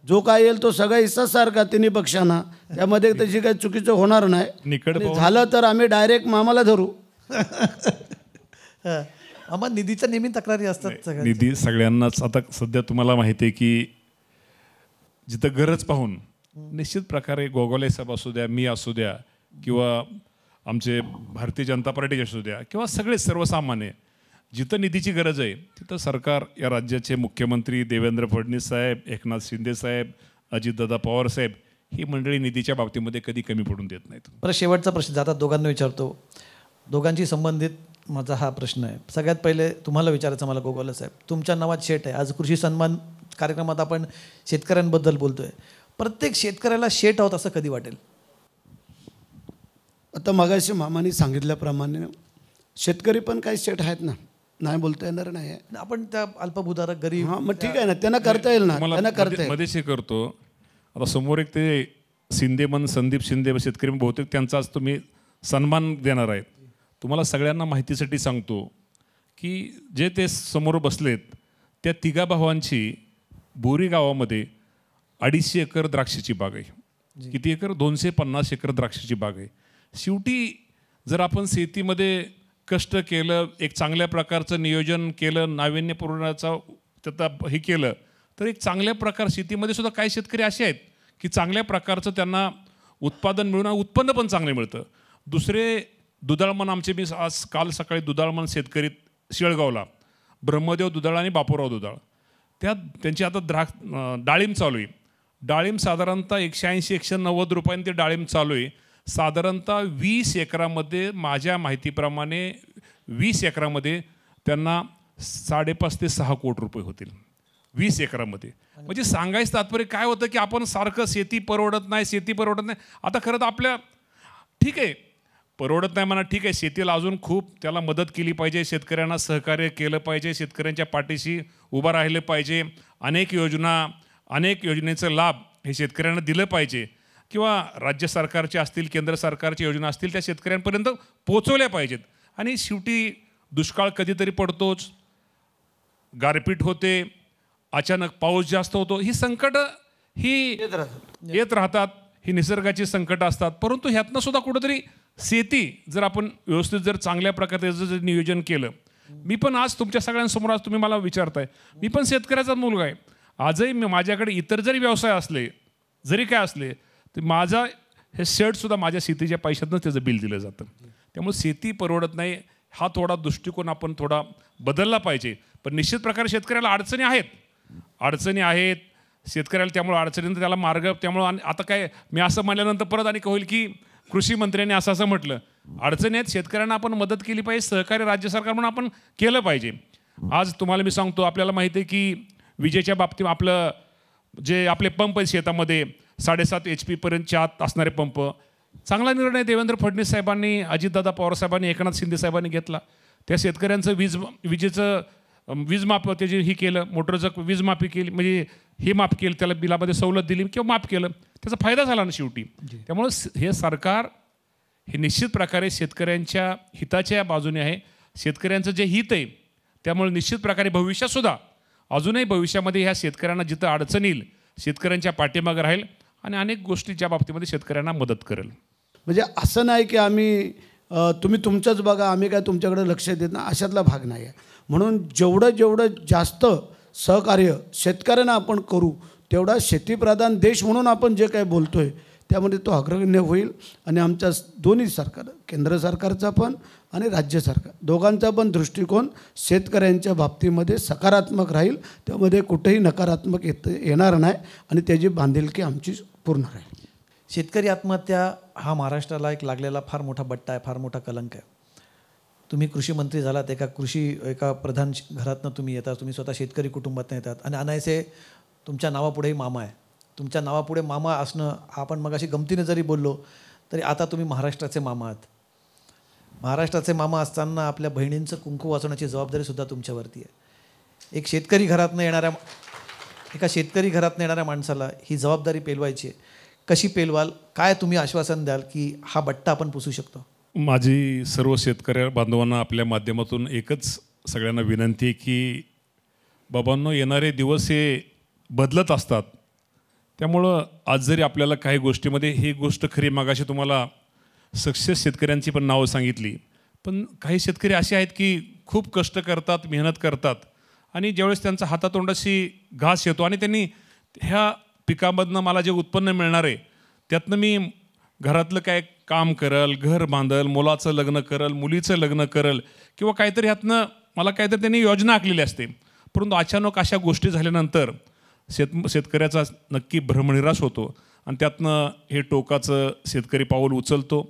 जो काय येईल तो सगळा हिस्सा सारखा तिन्ही पक्षांना, त्यामध्ये तशी काही चुकीचं होणार नाही. निकट झालं तर आम्ही डायरेक्ट मामाला धरू. आम्हाला निधीच्या नेहमी तक्रारी असतात. निधी सगळ्यांनाच आता सध्या तुम्हाला माहिती आहे की जिथं गरज पाहून निश्चित प्रकारे गोगोले साहेब असू द्या, मी असू द्या, किंवा आमचे भारतीय जनता पार्टीचे असू द्या, किंवा सगळे सर्वसामान्य, जिथं निधीची गरज आहे तिथं सरकार, या राज्याचे मुख्यमंत्री देवेंद्र फडणवीस साहेब, एकनाथ शिंदे साहेब, अजितदादा पवार साहेब, ही मंडळी निधीच्या बाबतीमध्ये कधी कमी पडून देत नाहीत. बरं, शेवटचा प्रश्न जातात दोघांना विचारतो, दोघांशी संबंधित माझा हा प्रश्न आहे. सगळ्यात पहिले तुम्हाला विचारायचं मला, गोगोले साहेब, तुमच्या नावात शेट आहे. आज कृषी सन्मान कार्यक्रमात आपण शेतकऱ्यांबद्दल बोलतोय. प्रत्येक शेतकऱ्याला शेट आहोत असं कधी वाटेल? आता मगाशी मामानी सांगितल्याप्रमाणे शेतकरी पण काही शेट आहेत ना, नाही बोलता येणार नाही. आपण त्या अल्पभूधारक गरीब, हां मग ठीक आहे ना, त्यांना करता येईल ना, त्यांना करता येईल. मध्येच हे करतो. आता समोर एक ते शिंदेमन संदीप शिंदे शेतकरी, बहुतेक त्यांचाच तुम्ही सन्मान देणार आहेत. तुम्हाला सगळ्यांना माहितीसाठी सांगतो की जे ते समोर बसलेत त्या तिघा भावांची बोरी गावामध्ये 250 एकर द्राक्षाची बाग आहे. किती एकर? 250 एकर द्राक्षाची बाग आहे. शेवटी जर आपण शेतीमध्ये कष्ट केलं, एक चांगल्या प्रकारचं नियोजन केलं, नाविन्यपूर्णाचा त्याचा हे केलं, तर एक चांगल्या प्रकार शेतीमध्ये सुद्धा काही शेतकरी असे आहेत की चांगल्या प्रकारचं त्यांना उत्पादन मिळून उत्पन्न पण चांगलं मिळतं. दुसरे दुधाळमन आमचे, मी आज काल सकाळी दुधाळमन शेतकरी शेळगावला, ब्रह्मदेव दुधाळ आणि बापूराव दुधाळ, त्यांची आता डाळिंब चालू आहे. डाळिंब साधारणतः 180-190 रुपयांनी ते डाळिंब चालू आहे. साधारणतः 20 एकरामध्ये, माझ्या माहितीप्रमाणे 20 एकरामध्ये त्यांना 5.5 ते 6 कोटी रुपये होतील 20 एकरामध्ये. म्हणजे सांगायचं तात्पर्य काय होतं की आपण सारखं शेती परवडत नाही. आता खरं तर आपल्या ठीक आहे, परवडत नाही म्हणा, ठीक आहे, शेतीला अजून खूप त्याला मदत केली पाहिजे, शेतकऱ्यांना सहकार्य केलं पाहिजे, शेतकऱ्यांच्या पाठीशी उभं राहिलं पाहिजे. अनेक योजनेचं लाभ हे शेतकऱ्यांना दिलं पाहिजे, किंवा राज्य सरकारचे असतील, केंद्र सरकारच्या योजना असतील, त्या शेतकऱ्यांपर्यंत पोहोचवल्या पाहिजेत. आणि शेवटी दुष्काळ कधीतरी पडतोच, गारपीट होते, अचानक पाऊस जास्त होतो, ही संकटं ही येत राहतात, ही निसर्गाची संकटं असतात. परंतु ह्यातनं सुद्धा कुठंतरी शेती जर आपण व्यवस्थित जर चांगल्या प्रकारे जर नियोजन केलं, मी पण आज तुमच्या सगळ्यांसमोर, आज तुम्ही मला विचारताय, मी पण शेतकऱ्याचा मुलगा आहे. आजही माझ्याकडे इतर जरी व्यवसाय असले, जरी काय असले, तर माझा हे शेडसुद्धा माझ्या शेतीच्या पैशातून त्याचं बिल दिलं जातं. त्यामुळे शेती परवडत नाही, हा थोडा दृष्टिकोन आपण थोडा बदलला पाहिजे. पण निश्चित प्रकारे शेतकऱ्याला अडचणी आहेत शेतकऱ्याला, त्यामुळे अडचणींना त्याला मार्ग, त्यामुळं आता काय मी असं म्हणल्यानंतर परत आणि होईल की कृषी मंत्र्यांनी असं म्हटलं, अडचणी आहेत, शेतकऱ्यांना आपण मदत केली पाहिजे, सहकार्य राज्य सरकार म्हणून आपण केलं पाहिजे. आज तुम्हाला मी सांगतो, आपल्याला माहिती आहे की विजेच्या बाबतीत आपलं जे आपले पंप आहेत शेतामध्ये 7.5 HP पर्यंतच्या आत असणारे पंप, चांगला निर्णय देवेंद्र फडणवीस साहेबांनी, अजितदादा पवार साहेबांनी, एकनाथ शिंदे साहेबांनी घेतला. त्या शेतकऱ्यांचं विजेचं वीज माफ त्याची ही केलं, मोटरचं वीज माफी केली, म्हणजे हे माफ केलं, त्याला बिलामध्ये सवलत दिली किंवा माफ केलं, त्याचा फायदा झाला ना शेवटी. त्यामुळं हे सरकार हे निश्चित प्रकारे शेतकऱ्यांच्या हिताच्या बाजूने आहे. शेतकऱ्यांचं जे हित आहे त्यामुळे निश्चित प्रकारे भविष्यातसुद्धा अजूनही भविष्यामध्ये ह्या शेतकऱ्यांना जिथं अडचण येईल शेतकऱ्यांच्या पाठीमागे राहील आणि अनेक गोष्टीच्या बाबतीमध्ये शेतकऱ्यांना मदत करेल. म्हणजे असं नाही की आम्ही तुम्ही तुमचंच बघा, आम्ही काय तुमच्याकडे लक्ष देत नाही, अशातला भाग नाही आहे. म्हणून जेवढं जास्त सहकार्य शेतकऱ्यांना आपण करू तेवढा शेतीप्रधान देश म्हणून आपण जे काय बोलतो आहे त्यामध्ये तो अग्रगण्य होईल. आणि आमच्या दोन्ही सरकार, केंद्र सरकारचा पण आणि राज्य सरकार दोघांचा पण दृष्टिकोन शेतकऱ्यांच्या बाबतीमध्ये सकारात्मक राहील. त्यामध्ये कुठेही नकारात्मक येणार नाही आणि त्याची बांधिलकी आमची पूर्ण राहील. शेतकरी आत्महत्या हा महाराष्ट्राला एक लागलेला फार मोठा बट्टा आहे, फार मोठा कलंक आहे. तुम्ही कृषी मंत्री झालात, एका प्रधान घरातनं तुम्ही येतात, तुम्ही स्वतः शेतकरी कुटुंबातून येतात आणि अनायसे तुमच्या नावापुढेही मामा आहे. तुमच्या नावापुढे मामा असणं, आपण मगाशी गमतीने जरी बोललो तरी आता तुम्ही महाराष्ट्राचे मामा आहात. महाराष्ट्राचे मामा असताना आपल्या बहिणींचं कुंकू वाचवण्याची जबाबदारीसुद्धा तुमच्यावरती आहे. एका शेतकरी घरातनं येणाऱ्या माणसाला ही जबाबदारी पेलवायची आहे. कशी पेलवाल, काय तुम्ही आश्वासन द्याल की हा बट्टा आपण पुसू शकतो? माझी सर्व शेतकरी बांधवांना आपल्या माध्यमातून एकच सगळ्यांना विनंती आहे की बाबांनो, येणारे दिवस हे बदलत असतात. त्यामुळं आज जरी आपल्याला काही गोष्टीमध्ये ही गोष्ट खरी, मागाशी तुम्हाला सक्सेस शेतकऱ्यांची पण नावं सांगितली, पण काही शेतकरी असे आहेत की खूप कष्ट करतात, मेहनत करतात आणि ज्यावेळेस त्यांचा हातातोंडाशी घास येतो आणि त्यांनी ह्या पिकामधनं मला जे उत्पन्न मिळणार आहे त्यातनं मी घरातलं काय काम करल, घर बांधल, मुलाचं लग्न करल, मुलीचं लग्न करल किंवा काहीतरी ह्यातनं मला काहीतरी त्यांनी योजना आखलेली असते. परंतु अचानक अशा गोष्टी झाल्यानंतर शेतकऱ्याचा नक्की भ्रमनिराश होतो आणि त्यातनं हे टोकाचं शेतकरी पाऊल उचलतो.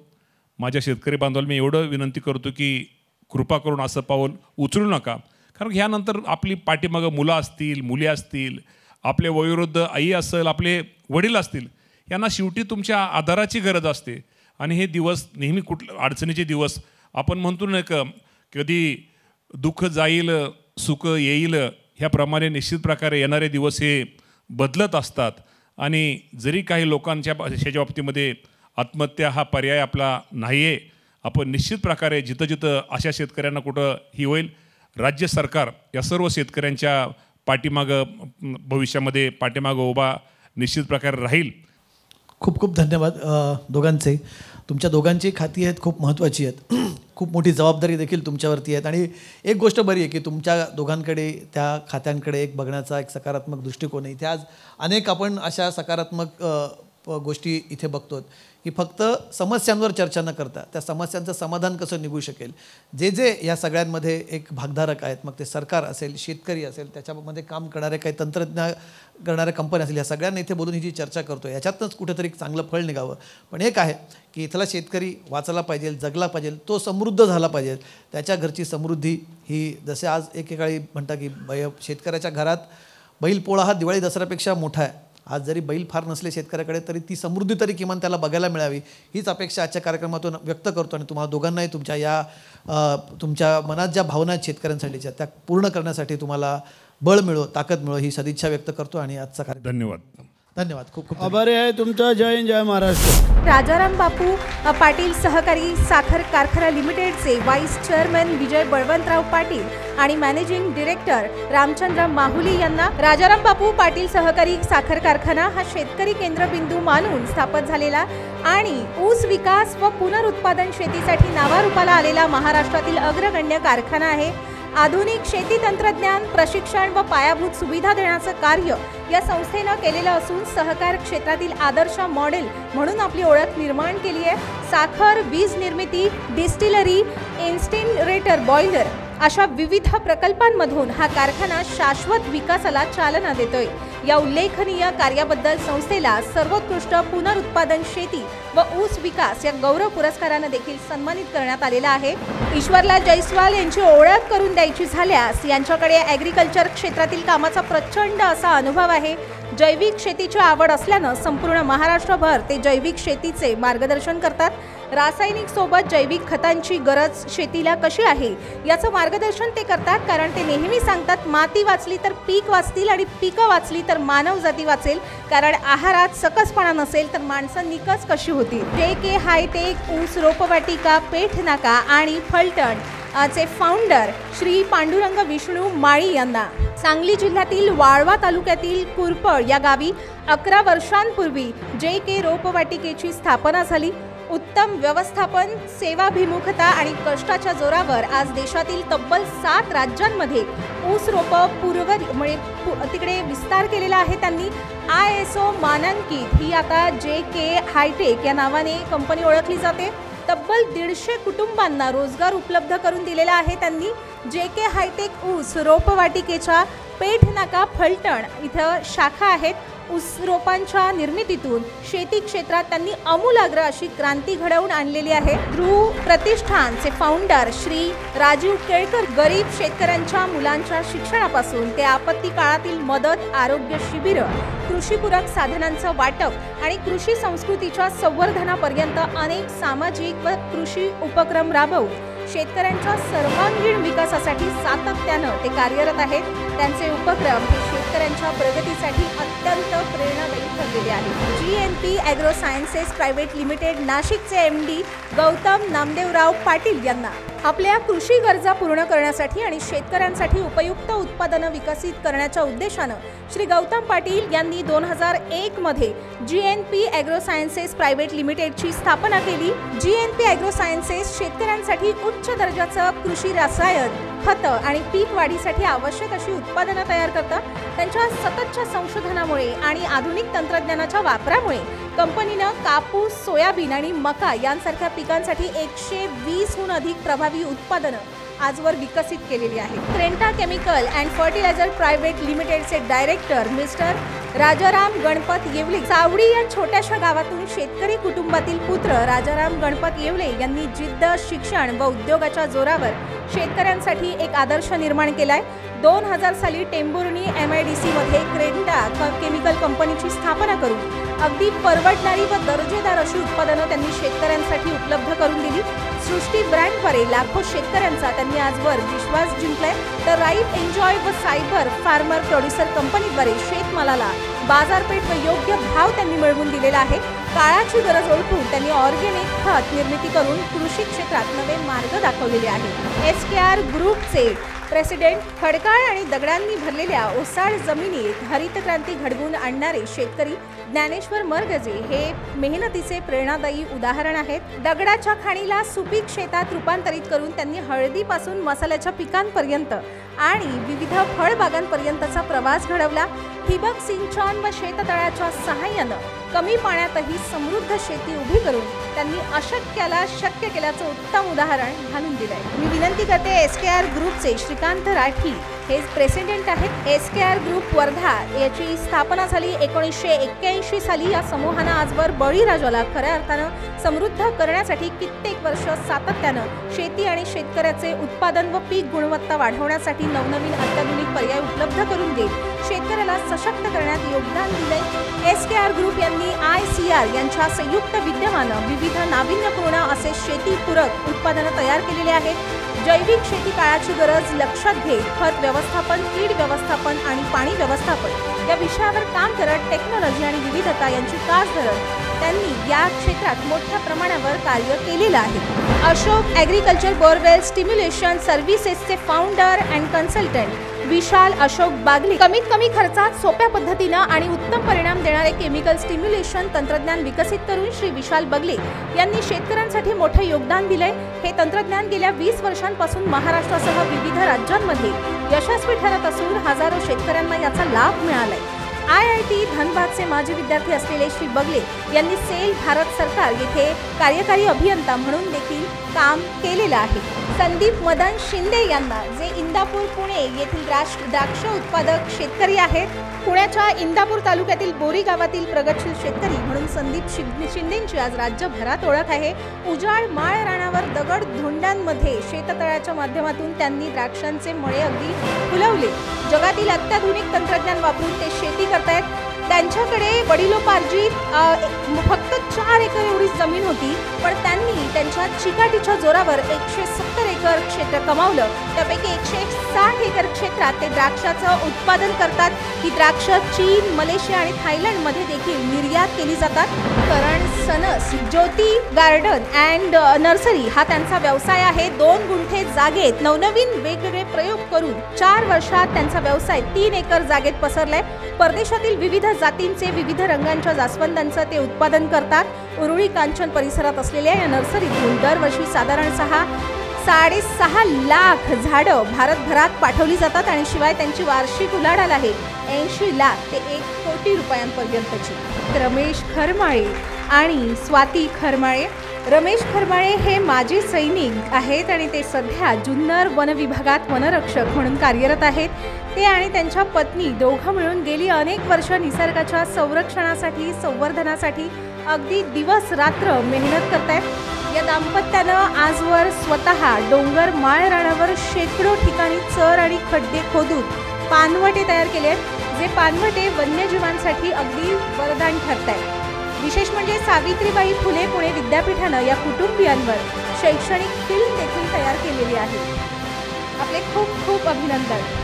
माझ्या शेतकरी बांधवांना मी एवढं विनंती करतो की कृपा करून असं पाऊल उचलू नका, कारण ह्यानंतर आपली पाठीमागं मुलं असतील, मुली असतील, आपले वयोवृद्ध आई असेल, आपले वडील असतील, यांना शेवटी तुमच्या आधाराची गरज असते. आणि हे दिवस नेहमी अडचणीचे दिवस आपण म्हणतो ना, कधी दुःख जाईल सुख येईल, ह्याप्रमाणे निश्चित प्रकारे येणारे दिवस हे बदलत असतात. आणि जरी काही लोकांच्या बाबतीमध्ये आत्महत्या हा पर्याय आपला नाही आहे, आपण निश्चित प्रकारे जिथं जिथं अशा शेतकऱ्यांना कुठं ही होईल, राज्य सरकार या सर्व शेतकऱ्यांच्या पाठीमागं भविष्यामध्ये पाठीमागं उभा निश्चित प्रकारे राहील. खूप खूप धन्यवाद दोघांचे. तुमच्या दोघांची खाती आहेत खूप महत्त्वाची आहेत, खूप मोठी जबाबदारी देखील तुमच्यावरती आहेत. आणि एक गोष्ट बरी आहे की तुमच्या दोघांकडे त्या खात्यांकडे एक बघण्याचा एक सकारात्मक दृष्टिकोन आहे. इथे आज अनेक आपण अशा सकारात्मक गोष्टी इथे बघतो की फक्त समस्यांवर चर्चा न करता त्या समस्यांचं समाधान कसं निघू शकेल, जे या सगळ्यांमध्ये एक भागधारक आहेत, मग ते सरकार असेल, शेतकरी असेल, त्याच्यामध्ये काम करणारे काही तंत्रज्ञान करणाऱ्या कंपन्या असेल, या सगळ्यांना इथे बोलून ही जी चर्चा करतो याच्यातनंच कुठेतरी एक चांगलं फळ निघावं. पण एक आहे की इथला शेतकरी वाचला पाहिजे, जगला पाहिजे, तो समृद्ध झाला पाहिजे. त्याच्या घरची समृद्धी ही जसे आज एकेकाळी म्हणता की शेतकऱ्याच्या घरात बैलपोळा हा दिवाळी दसऱ्यापेक्षा मोठा आहे. आज जरी बैल फार नसले शेतकऱ्याकडे तरी ती समृद्धी तरी किमान त्याला बघायला मिळावी हीच अपेक्षा आजच्या कार्यक्रमातून व्यक्त करतो. आणि तुम्हाला दोघांनाही तुमच्या मनात ज्या भावना आहेत शेतकऱ्यांसाठीच्या त्या पूर्ण करण्यासाठी तुम्हाला बळ मिळो, ताकद मिळो ही सदिच्छा व्यक्त करतो. आणि आजचा कार्यक्रम धन्यवाद. खूप खूप आभारी आहे तुमचा. जय हिंद, जय महाराष्ट्र. राजाराम बापू पाटील सहकारी साखर कारखाना लिमिटेडचे व्हाईस चेअरमन विजय बळवंतराव पाटील आणि मॅनेजिंग डिरेक्टर रामचंद्र माहुली यांना राजाराम बापू पाटील सहकारी साखर कारखाना हा शेतकरी केंद्रबिंदू मानून स्थापन झालेला आणि ऊस विकास व पुनरुत्पादन शेतीसाठी नावारूपाला आलेला महाराष्ट्रातील अग्रगण्य कारखाना आहे. आधुनिक शेती तंत्रज्ञान प्रशिक्षण व पायाभूत सुविधा देण्याचं कार्य या संस्थेनं केलेलं असून सहकार क्षेत्रातील आदर्श मॉडेल म्हणून आपली ओळख निर्माण केली आहे. साखर, वीज निर्मिती, डिस्टिलरी, इन्सिनरेटर, बॉयलर अशा विविध प्रकल्पांमधून हा कारखाना शाश्वत विकासाला चालना देतोय. या उल्लेखनीय कार्याबद्दल संस्थेला सर्वोत्कृष्ट पुनरुत्पादन शेती व ऊस विकास या गौरव पुरस्काराने देखील सन्मानित करण्यात आलेला आहे. ईश्वरलाल जयस्वाल यांची ओळख करून द्यायची झाल्यास यांच्याकडे ॲग्रिकल्चर क्षेत्रातील कामाचा प्रचंड असा अनुभव आहे. जैविक शेतीची आवड असल्यानं संपूर्ण महाराष्ट्रभर ते जैविक शेतीचे मार्गदर्शन करतात. रासायनिक सोबत जैविक खतांची गरज शेतीला कशी आहे याचं मार्गदर्शन ते करतात, कारण ते नेहमी सांगतात माती वाचली तर पीक वाचतील आणि पिकं वाचली तर मानव जाती वाचेल, कारण आहारात सकसपणा नसेल तर माणसं निकस कशी होतील. JK हायटेक ऊस रोपवाटिका पेठनाका आणि फलटण चे फाउंडर श्री पांडुरंग विष्णू माळी यांना सांगली जिल्ह्यातील वाळवा तालुक्यातील कुरपळ या गावी 11 वर्षांपूर्वी JK रोपवाटिकेची स्थापना झाली. उत्तम व्यवस्थापन, सेवाभिमुखता आणि कष्टाच्या जोरावर आज देशातील तब्बल 7 राज्यांमध्ये ऊस रोप तिकडे विस्तार केलेला आहे. त्यांनी ISO मानांकित ही आता JK हायटेक या नावाने कंपनी ओळखली जाते. तब्बल 150 कुटुंबांना रोजगार उपलब्ध करून दिलेला आहे. त्यांनी JK हायटेक ऊस रोपवाटिकेच्या पेठनाका फलटण इथं शाखा आहेत. ऊस रोपांच्या निर्मितीतून शेती क्षेत्रात त्यांनी आमूलाग्र अशी क्रांती घडवून आणलेली आहे. ध्रुव प्रतिष्ठानचे फाउंडर श्री राजीव केळकर गरीब शेतकऱ्यांच्या मुलांच्या शिक्षणापासून ते आपत्ती काळातील मदत, आरोग्य शिबिरं, कृषीपूरक साधनांचं वाटप आणि कृषी संस्कृतीच्या संवर्धनापर्यंत अनेक सामाजिक व कृषी उपक्रम राबवून शेतकऱ्यांच्या सर्वांगीण विकासासाठी सातत्यानं ते कार्यरत आहेत. त्यांचे उपक्रम हे शेतकऱ्यांच्या प्रगतीसाठी अत्यंत प्रेरणादायी ठरलेले आहेत. GNP agro sciences private limited नाशिकचे MD गौतम नामदेवराव पाटील यांना आपल्या कृषी गरजा पूर्ण करण्यासाठी आणि शेतकऱ्यांसाठी उपयुक्त उत्पादनं विकसित करण्याच्या उद्देशानं श्री गौतम पाटील यांनी 2001 मध्ये GNP ॲग्रो सायन्सेस प्रायव्हेट लिमिटेडची स्थापना केली. GNP ॲग्रो सायन्सेस शेतकऱ्यांसाठी उच्च दर्जाचं कृषी रसायन, खतं आणि पीक वाढीसाठी आवश्यक अशी उत्पादनं तयार करतात. त्यांच्या सततच्या संशोधनामुळे आणि आधुनिक तंत्रज्ञानाच्या वापरामुळे कंपनीनं कापूस, सोयाबीन आणि मका यांसारख्या पिकांसाठी 120हून अधिक प्रभावी उत्पादनं आजवर विकसित केलेली आहेत. क्रेंटा केमिकल अँड फर्टिलायझर प्रायव्हेट लिमिटेडचे डायरेक्टर मिस्टर राजाराम गणपत येवले सावडी या छोट्याशा गावातून शेतकरी कुटुंबातील पुत्र राजाराम गणपत येवले यांनी जिद्द, शिक्षण व उद्योगाच्या जोरावर शेतकऱ्यांसाठी एक आदर्श निर्माण केलाय. 2000 साली टेंभुर्णी MIDC मध्ये क्रेंटा केमिकल कंपनीची स्थापना करून अगदी परवडणारी व दर्जेदार अशी उत्पादनं त्यांनी शेतकऱ्यांसाठी उपलब्ध करून दिली. सृष्टी ब्रँडद्वारे लाखो शेतकऱ्यांचा त्यांनी आजवर विश्वास जिंकलाय. तर राईट एन्जॉय व सायबर फार्मर प्रोड्युसर कंपनीद्वारे शेतमालाला बाजारपेठ व योग्य भाव त्यांनी मिळवून दिलेला आहे. काळाची गरज ओळखून त्यांनी ऑर्गॅनिक खत निर्मिती करून कृषी क्षेत्रात नवे मार्ग दाखवलेले आहेत. SKR ग्रुपचे प्रेसिडेंट खडकाळ आणि दगडांनी भरलेल्या ओसाड जमिनीत हरित क्रांती घडवून आणणारे शेतकरी ज्ञानेश्वर मरगजे हे मेहनतीचे प्रेरणादायी उदाहरण आहेत. दगडाच्या खाणीला सुपीक शेतात रूपांतरित करून त्यांनी हळदीपासून मसाल्याच्या पिकांपर्यंत आणि विविध फळबागांपर्यंतचा प्रवास घडवला. ठिबक सिंचन व शेततळ्याच्या सहाय्यानं कमी पाण्यातही समृद्ध शेती उभी करून त्यांनी अशक्याला शक्य केल्याचं उत्तम उदाहरण घालून दिलंय. मी विनंती करते SKR ग्रुपचे श्रीकांत राठी हे प्रेसिडेंट आहेत. SKR ग्रुप वर्धा याची स्थापना झाली 1981 साली. या समूहानं आजवर बळीराजाला खऱ्या अर्थानं समृद्ध करण्यासाठी कित्येक वर्ष सातत्यानं शेती आणि शेतकऱ्याचे उत्पादन व पीक गुणवत्ता वाढवण्यासाठी नवनवीन अत्याधुनिक पर्याय उपलब्ध करून देत शेतकऱ्याला सशक्त करण्यात योगदान दिलंय. SKR ग्रुप यांनी ICR यांच्या संयुक्त विद्यमानं विविध नाविन्यपूर्ण असे शेतीपूरक उत्पादनं तयार केलेले आहेत. जैविक शेती काळाची गरज लक्षात घेत खत व्यवस्थापन, कीड व्यवस्थापन आणि पाणी व्यवस्थापन या विषयावर काम करत टेक्नॉलॉजी आणि विविधता यांची कास धरत त्यांनी या क्षेत्रात मोठ्या प्रमाणावर कार्य केलेलं आहे. अशोक ॲग्रिकल्चर बोरवेल स्टिम्युलेशन सर्व्हिसेसचे founder and consultant Vishal Ashok Bagle कमीत कमी खर्चात सोप्या पद्धतीनं आणि उत्तम परिणाम देणारे केमिकल स्टिम्युलेशन तंत्रज्ञान विकसित करून श्री विशाल बगले यांनी शेतकऱ्यांसाठी मोठे योगदान दिलंय. हे तंत्रज्ञान गेल्या 20 वर्षांपासून महाराष्ट्रासह विविध राज्यांमध्ये यशस्वी ठरत असून हजारो शेतकऱ्यांना याचा लाभ मिळालाय. IIT धनबादचे माजी विद्यार्थी असलेले श्री बगले यांनी सेल भारत सरकार येथे कार्यकारी अभियंता म्हणून देखील काम केलेलं आहे. संदीप मदन शिंदे यांना जे इंदापूर पुणे येथील द्राक्ष उत्पादक शेतकरी आहेत. पुण्याच्या इंदापूर तालुक्यातील बोरी गावातील प्रगतशील शेतकरी म्हणून संदीप शिंदेंची आज राज्यभरात ओळख आहे. उजाड माळ रानावर दगड धोंड्यांमध्ये शेततळ्याच्या माध्यमातून त्यांनी द्राक्षांचे मळे अगदी फुलवले. जगातील अत्याधुनिक तंत्रज्ञान वापरून ते शेती करतायत. त्यांच्याकडे वडिलोपार्जित फक्त 4 एकर एवढी जमीन होती, पण त्यांनी त्यांच्या चिकाटीच्या जोरावर 170 एकर क्षेत्र कमावलं. त्यापैकी 160 एकर क्षेत्रात ते द्राक्षाचं उत्पादन करतात. ही द्राक्ष चीन, मलेशिया आणि थायलंडमध्ये देखील निर्यात केली जातात. Karan Sanas Jyoti garden and nursery हा त्यांचा व्यवसाय आहे. 2 गुंठे जागेत नवनवीन वेगवेगळे प्रयोग करून 4 वर्षात त्यांचा व्यवसाय 3 एकर जागेत पसरलाय. परदेशातील विविध जातींचे, विविध रंगांच्या जास्वंदांचं ते उत्पादन करतात. उरुळी कांचन परिसरात असलेल्या या नर्सरीतून दरवर्षी साधारणतः 6.5 लाख झाडं भारतभरात पाठवली जातात आणि शिवाय त्यांची वार्षिक उलाढाल आहे 80 लाख ते 1 कोटी रुपयांपर्यंतची. रमेश खरमाळे आणि स्वाती खरमाळे. रमेश खरमाळे हे माजी सैनिक आहेत आणि ते सध्या जुन्नर वन विभागात वनरक्षक म्हणून कार्यरत आहेत. ते आणि त्यांच्या पत्नी दोघं मिळून गेली अनेक वर्ष निसर्गाच्या संरक्षणासाठी, संवर्धनासाठी अगदी दिवस रात्र मेहनत करतायत. या दाम्पत्यानं आजवर स्वतः डोंगर माळ रानावर शेकडो ठिकाणी चर आणि खड्डे खोदून पानवटे तयार केले आहेत, जे पानवटे वन्यजीवांसाठी अगदी वरदान ठरत आहेत. विशेष म्हणजे सावित्रीबाई फुले पुणे विद्यापीठानं या कुटुंबियांवर शैक्षणिक फिल्म देखील तयार केलेली आहे. आपले खूप खूप अभिनंदन.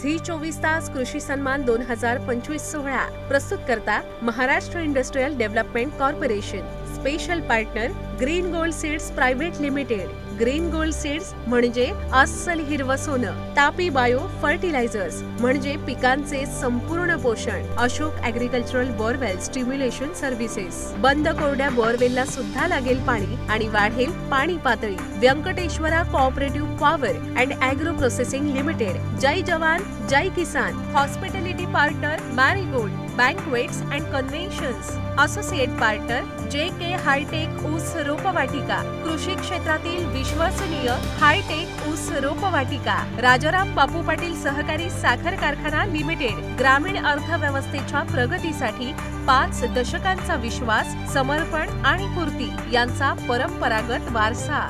झी 24 तास कृषी सन्मान 2025 सोहळा प्रस्तुत करता Maharashtra industrial development corporation. Special partner green gold seeds private limited. Green gold seeds म्हणजे अस्सल हिरवं सोनं. तापी बायो फर्टिलायझर्स म्हणजे पिकांचे संपूर्ण पोषण. Ashok agricultural borewell stimulation services. बंद कोरड्या बोरवेलला सुद्धा लागेल पाणी आणि वाढेल पाणी पातळी. Venkateshwara cooperative power and agro processing limited. जय जवान जय किसान. Hospitality partner marigold banquets and conventions. Associate partner JK hi tech ऊस रोपवाटिका. कृषी क्षेत्रातील विश्वसनीय हायटेक ऊस रोपवाटिका. राजाराम बापू पाटील सहकारी साखर कारखाना लिमिटेड. ग्रामीण अर्थव्यवस्थेच्या प्रगतीसाठी 5 दशकांचा विश्वास, समर्पण आणि पूर्ती यांचा परंपरागत वारसा.